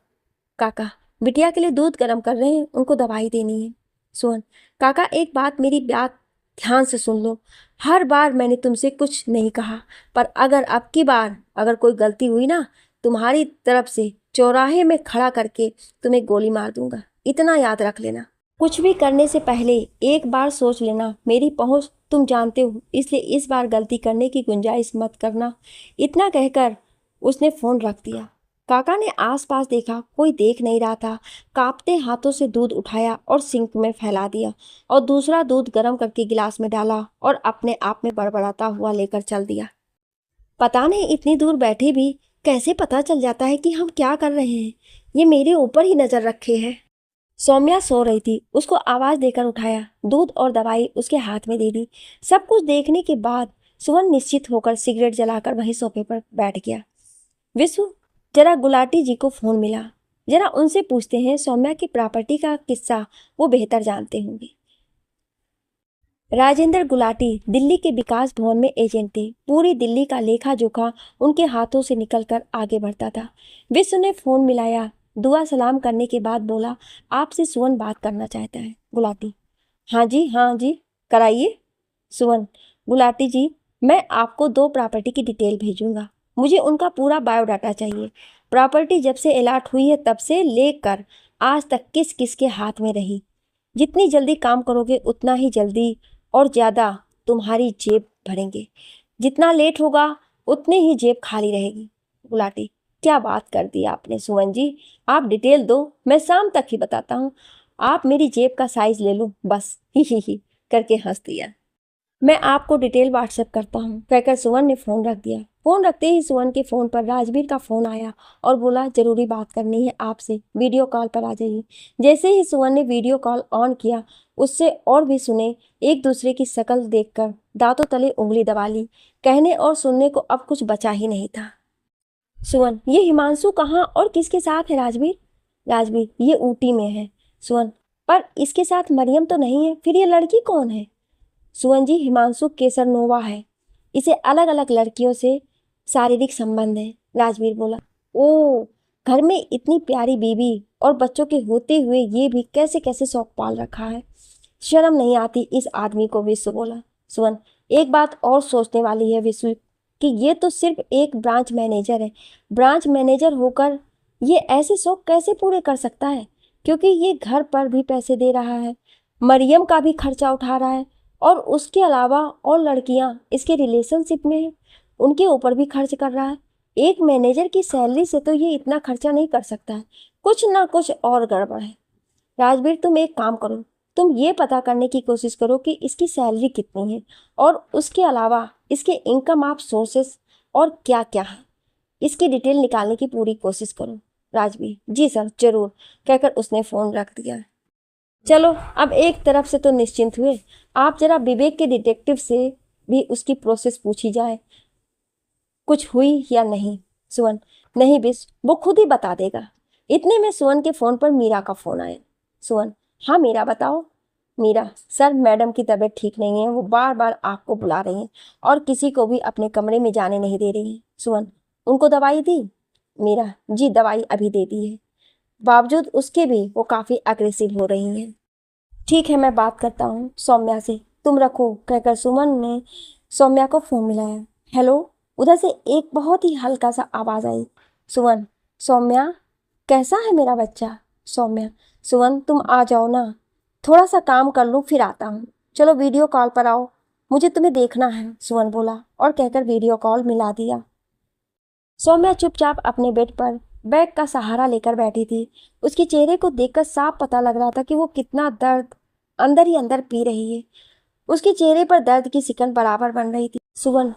काका, बिटिया के लिए दूध गर्म कर रहे हैं, उनको दवाई देनी है। सुवन, काका एक बात, मेरी बात ध्यान से सुन लो। हर बार मैंने तुमसे कुछ नहीं कहा, पर अगर अब की बार अगर कोई गलती हुई ना, तुम्हारी तरफ से चौराहे में खड़ा करके तुम्हें गोली मार दूंगा, इतना याद रख लेना। कुछ भी करने से पहले एक बार सोच लेना, मेरी पहुंच तुम जानते हो, इसलिए इस बार गलती करने की गुंजाइश मत करना। इतना कहकर उसने फोन रख दिया। काका ने आसपास देखा, कोई देख नहीं रहा था। कांपते हाथों से दूध उठाया और सिंक में फैला दिया और दूसरा दूध गर्म करके गिलास में डाला और अपने आप में बड़बड़ाता हुआ लेकर चल दिया। पता नहीं इतनी दूर बैठे भी कैसे पता चल जाता है कि हम क्या कर रहे हैं। ये मेरे ऊपर ही नजर रखे है। सौम्या सो रही थी, उसको आवाज देकर उठाया, दूध और दवाई उसके हाथ में दे दी। सब कुछ देखने के बाद सुवन निश्चित होकर सिगरेट जलाकर वहीं सोफे पर बैठ गया। विश्व, जरा गुलाटी जी को फोन मिला, जरा उनसे पूछते हैं सौम्या की प्रॉपर्टी का किस्सा, वो बेहतर जानते होंगे। राजेंद्र गुलाटी दिल्ली के विकास भवन में एजेंट थे। पूरी दिल्ली का लेखा जोखा उनके हाथों से निकलकर आगे बढ़ता था। विश्व ने फोन मिलाया, दुआ सलाम करने के बाद बोला, आपसे सुवन बात करना चाहता है। गुलाटी, हाँ जी कराइए। सुवन, गुलाटी जी, मैं आपको 2 प्रॉपर्टी की डिटेल भेजूंगा, मुझे उनका पूरा बायोडाटा चाहिए। प्रॉपर्टी जब से अलॉट हुई है तब से लेकर आज तक किस किस के हाथ में रही। जितनी जल्दी काम करोगे उतना ही जल्दी और ज़्यादा तुम्हारी जेब भरेंगे, जितना लेट होगा उतने ही जेब खाली रहेगी। गुलाटी, क्या बात कर दी आपने सुवन जी, आप डिटेल दो, मैं शाम तक ही बताता हूँ। आप मेरी जेब का साइज ले लो बस, ही करके हंस दिया। मैं आपको डिटेल व्हाट्सएप करता हूँ, कहकर सुवन ने फोन रख दिया। फोन रखते ही सुवन के फोन पर राजवीर का फोन आया और बोला, जरूरी बात करनी है आपसे, वीडियो कॉल पर आ जाइए। जैसे ही सुवन ने वीडियो कॉल ऑन किया, उससे और भी सुने एक दूसरे की शक्ल देखकर दांतों तले उंगली दबा ली। कहने और सुनने को अब कुछ बचा ही नहीं था। सुवन, ये हिमांशु कहाँ और किसके साथ है? राजवीर, ये ऊटी में है। सुवन, पर इसके साथ मरियम तो नहीं है, फिर ये लड़की कौन है? सुवन जी, हिमांशु केसरनोवा है, इसे अलग अलग लड़कियों से शारीरिक संबंध है। राजवीर बोला, ओ, घर में इतनी प्यारी बीवी और बच्चों के होते हुए ये भी कैसे कैसे शौक पाल रखा है। शर्म नहीं आती इस आदमी को, विश्व बोला। सुवन, एक बात और सोचने वाली है विश्व कि ये तो सिर्फ एक ब्रांच मैनेजर है। ब्रांच मैनेजर होकर ये ऐसे शौक कैसे पूरे कर सकता है, क्योंकि ये घर पर भी पैसे दे रहा है, मरियम का भी खर्चा उठा रहा है, और उसके अलावा और लड़कियां इसके रिलेशनशिप में हैं, उनके ऊपर भी खर्च कर रहा है। एक मैनेजर की सैलरी से तो ये इतना खर्चा नहीं कर सकता है, कुछ ना कुछ और गड़बड़ है। राजवीर, तुम एक काम करो, तुम ये पता करने की कोशिश करो कि इसकी सैलरी कितनी है, और उसके अलावा इसके इनकम ऑफ सोर्सेस और क्या क्या है, इसकी डिटेल निकालने की पूरी कोशिश करो। राजवीर, जी सर जरूर, कहकर उसने फोन रख दिया। चलो अब एक तरफ से तो निश्चिंत हुए, आप जरा विवेक के डिटेक्टिव से भी उसकी प्रोसेस पूछी जाए, कुछ हुई या नहीं। सुवन, नहीं बिस, वो खुद ही बता देगा। इतने में सुवन के फोन पर मीरा का फोन आया। सुवन, हाँ मीरा बताओ। मीरा, सर मैडम की तबीयत ठीक नहीं है, वो बार बार आपको बुला रही हैं और किसी को भी अपने कमरे में जाने नहीं दे रही हैं। सुवन, उनको दवाई दी। मीरा, जी दवाई अभी दे दी है, बावजूद उसके भी वो काफ़ी अग्रेसिव हो रही हैं। ठीक है, मैं बात करता हूँ सौम्या से, तुम रखो, कहकर सुमन ने सौम्या को फोन मिलाया। हेलो, उधर से एक बहुत ही हल्का सा आवाज़ आई। सुमन, सौम्या, कैसा है मेरा बच्चा। सौम्या, सुमन तुम आ जाओ ना, थोड़ा सा काम कर लूँ फिर आता हूँ। चलो वीडियो कॉल पर आओ, मुझे तुम्हें देखना है, सुमन बोला और कहकर वीडियो कॉल मिला दिया। सौम्या चुपचाप अपने बेड पर बैग का सहारा लेकर बैठी थी। उसके चेहरे को देखकर साफ पता लग रहा था कि वो कितना दर्द अंदर ही अंदर पी रही है। उसके चेहरे पर दर्द की सिकन बराबर बन रही थी। सुवन,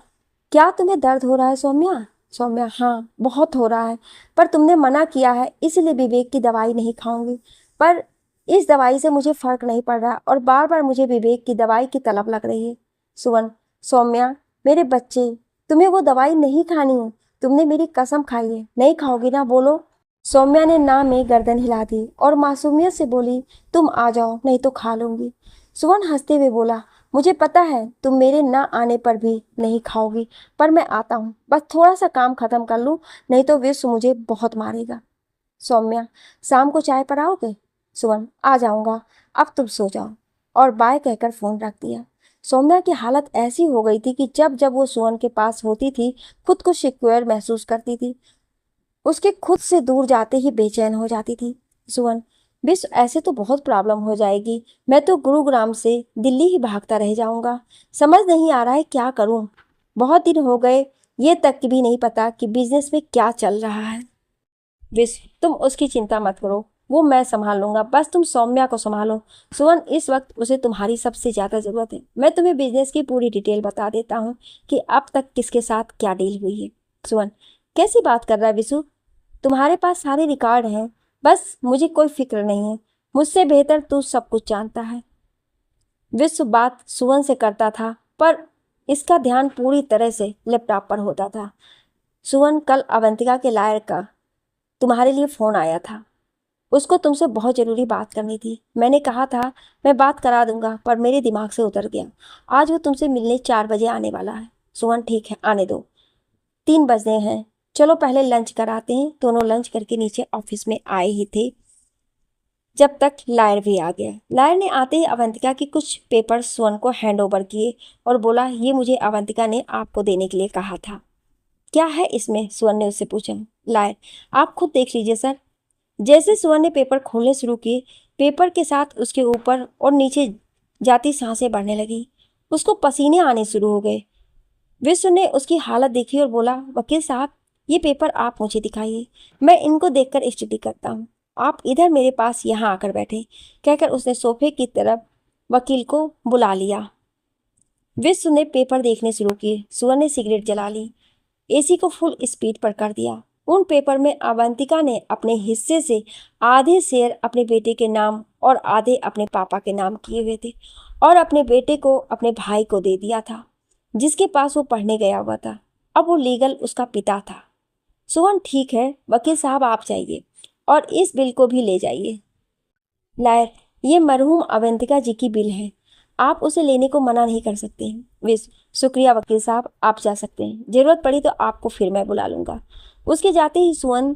क्या तुम्हें दर्द हो रहा है सौम्या। सौम्या, हाँ बहुत हो रहा है, पर तुमने मना किया है इसलिए विवेक की दवाई नहीं खाऊंगी, पर इस दवाई से मुझे फर्क नहीं पड़ रहा और बार बार मुझे विवेक की दवाई की तलब लग रही है। सुवन, सौम्या मेरे बच्चे, तुम्हें वो दवाई नहीं खानी है, तुमने मेरी कसम खाई है, नहीं खाओगी ना, बोलो। सौम्या ने ना में गर्दन हिला दी और मासूमियत से बोली, तुम आ जाओ नहीं तो खा लूंगी। सुवन हंसते हुए बोला, मुझे पता है तुम मेरे ना आने पर भी नहीं खाओगी, पर मैं आता हूँ, बस थोड़ा सा काम खत्म कर लूँ, नहीं तो विश्व मुझे बहुत मारेगा। सौम्या, शाम को चाय पर आओगे। सुवन, आ जाऊंगा, अब तुम सो जाओ, और बाय कहकर फोन रख दिया। सौम्या की हालत ऐसी हो गई थी कि जब जब वो सुवन के पास होती थी खुद को सिक्योर महसूस करती थी, उसके खुद से दूर जाते ही बेचैन हो जाती थी। सुवन, विश्व ऐसे तो बहुत प्रॉब्लम हो जाएगी, मैं तो गुरुग्राम से दिल्ली ही भागता रह जाऊंगा, समझ नहीं आ रहा है क्या करूं, बहुत दिन हो गए, ये तक भी नहीं पता कि बिजनेस में क्या चल रहा है। विश्व, तुम उसकी चिंता मत करो, वो मैं संभाल लूंगा, बस तुम सौम्या को संभालो। सुवन, इस वक्त उसे तुम्हारी सबसे ज्यादा जरूरत है। मैं तुम्हें बिजनेस की पूरी डिटेल बता देता हूँ कि अब तक किसके साथ क्या डील हुई है। सुवन, कैसी बात कर रहा है विशु, तुम्हारे पास सारे रिकॉर्ड हैं, बस मुझे कोई फिक्र नहीं है, मुझसे बेहतर तू सब कुछ जानता है। विश्व बात सुवन से करता था, पर इसका ध्यान पूरी तरह से लैपटॉप पर होता था। सुवन, कल अवंतिका के लायर का तुम्हारे लिए फ़ोन आया था, उसको तुमसे बहुत ज़रूरी बात करनी थी। मैंने कहा था मैं बात करा दूंगा, पर मेरे दिमाग से उतर गया। आज वो तुमसे मिलने 4 बजे आने वाला है। सुवन, ठीक है, आने दो, 3 बजने हैं, चलो पहले लंच कराते हैं। दोनों लंच करके नीचे ऑफिस में आए ही थे, जब तक लायर भी आ गया। लायर ने आते ही अवंतिका की कुछ पेपर सुवन को हैंड ओवर किए और बोला, ये मुझे अवंतिका ने आपको देने के लिए कहा था। क्या है इसमें, सुवन ने उससे पूछा। लायर, आप खुद देख लीजिए सर। जैसे सुवन ने पेपर खोलने शुरू किए, पेपर के साथ उसके ऊपर और नीचे जाती सांसें बढ़ने लगी, उसको पसीने आने शुरू हो गए। विश्व ने उसकी हालत देखी और बोला, वकील साहब ये पेपर आप मुझे दिखाइए, मैं इनको देखकर स्टडी करता हूँ, आप इधर मेरे पास यहाँ आकर बैठे, कहकर उसने सोफे की तरफ वकील को बुला लिया। विश्व ने पेपर देखने शुरू किए। सुवन ने सिगरेट जला ली, एसी को फुल स्पीड पर कर दिया। उन पेपर में अवंतिका ने अपने हिस्से से आधे शेयर अपने बेटे के नाम और आधे अपने पापा के नाम किए हुए थे, और अपने बेटे को अपने भाई को दे दिया था जिसके पास वो पढ़ने गया हुआ था। अब वो लीगल उसका पिता था। सुवन, ठीक है वकील साहब, आप जाइए और इस बिल को भी ले जाइए। लायर, ये मरहूम अवंतिका जी की बिल है, आप उसे लेने को मना नहीं कर सकते हैं। विश, शुक्रिया वकील साहब, आप जा सकते हैं, जरूरत पड़ी तो आपको फिर मैं बुला लूंगा। उसके जाते ही सुवन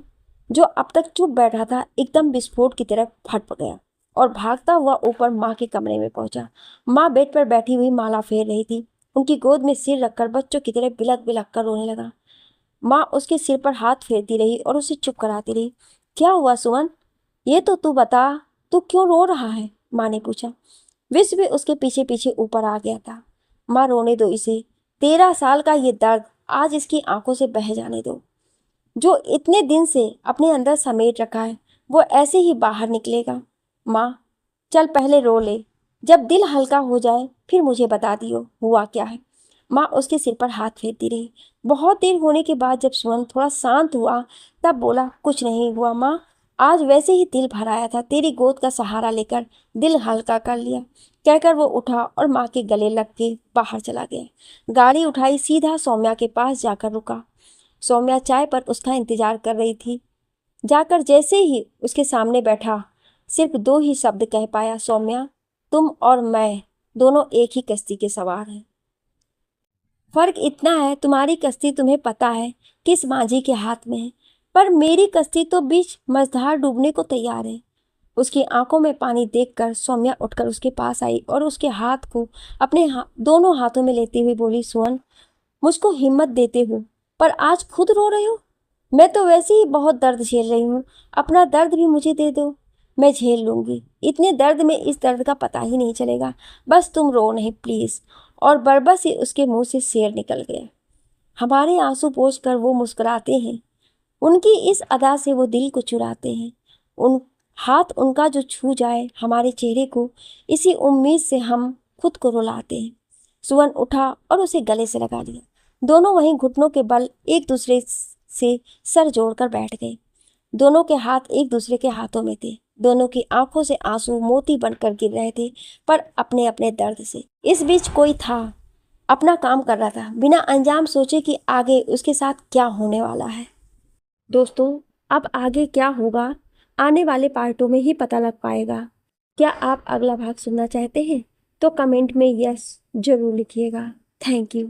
जो अब तक चुप बैठा था एकदम विस्फोट की तरह फट गया और भागता हुआ ऊपर माँ के कमरे में पहुंचा। माँ बेड पर बैठी हुई माला फेर रही थी। उनकी गोद में सिर रखकर बच्चों की तरह बिलक बिलक कर रोने लगा। माँ उसके सिर पर हाथ फेरती रही और उसे चुप कराती रही। क्या हुआ सुमन, ये तो तू बता, तू क्यों रो रहा है? माँ ने पूछा। विश्व भी उसके पीछे पीछे ऊपर आ गया था। माँ रोने दो इसे, 13 साल का ये दर्द आज इसकी आंखों से बह जाने दो। जो इतने दिन से अपने अंदर समेट रखा है वो ऐसे ही बाहर निकलेगा। माँ चल पहले रो ले, जब दिल हल्का हो जाए फिर मुझे बता दियो हुआ क्या है। माँ उसके सिर पर हाथ फेरती रही। बहुत देर होने के बाद जब सुमन थोड़ा शांत हुआ तब बोला, कुछ नहीं हुआ माँ, आज वैसे ही दिल भर आया था, तेरी गोद का सहारा लेकर दिल हल्का कर लिया। कहकर वो उठा और माँ के गले लग के बाहर चला गया। गाड़ी उठाई, सीधा सौम्या के पास जाकर रुका। सौम्या चाय पर उसका इंतजार कर रही थी। जाकर जैसे ही उसके सामने बैठा सिर्फ 2 ही शब्द कह पाया, सौम्या तुम और मैं दोनों एक ही कश्ती के सवार हैं। फर्क इतना है तुम्हारी कश्ती तुम्हें पता है किस माझी के हाथ में है, पर मेरी कश्ती तो बीच मझधार डूबने को तैयार है। उसकी आंखों में पानी देखकर सौम्या उठकर उसके पास आई और उसके हाथ को अपने दोनों हाथों में लेते हुए बोली, सुअन मुझको हिम्मत देते हो पर आज खुद रो रहे हो। मैं तो वैसे ही बहुत दर्द झेल रही हूँ, अपना दर्द भी मुझे दे दो, मैं झेल लूंगी। इतने दर्द में इस दर्द का पता ही नहीं चलेगा, बस तुम रो नहीं प्लीज। और बरबस ही उसके मुंह से शेर निकल गया। हमारे आंसू पोंछ कर वो मुस्कुराते हैं, उनकी इस अदा से वो दिल को चुराते हैं। उन हाथ उनका जो छू जाए हमारे चेहरे को, इसी उम्मीद से हम खुद को रुलाते हैं। सुवन उठा और उसे गले से लगा लिया। दोनों वहीं घुटनों के बल एक दूसरे से सर जोड़कर बैठ गए। दोनों के हाथ एक दूसरे के हाथों में थे। दोनों की आंखों से आंसू मोती बनकर गिर रहे थे, पर अपने अपने दर्द से। इस बीच कोई था, अपना काम कर रहा था, बिना अंजाम सोचे कि आगे उसके साथ क्या होने वाला है। दोस्तों, अब आगे क्या होगा आने वाले पार्टों में ही पता लग पाएगा। क्या आप अगला भाग सुनना चाहते हैं? तो कमेंट में यस जरूर लिखिएगा। Thank you.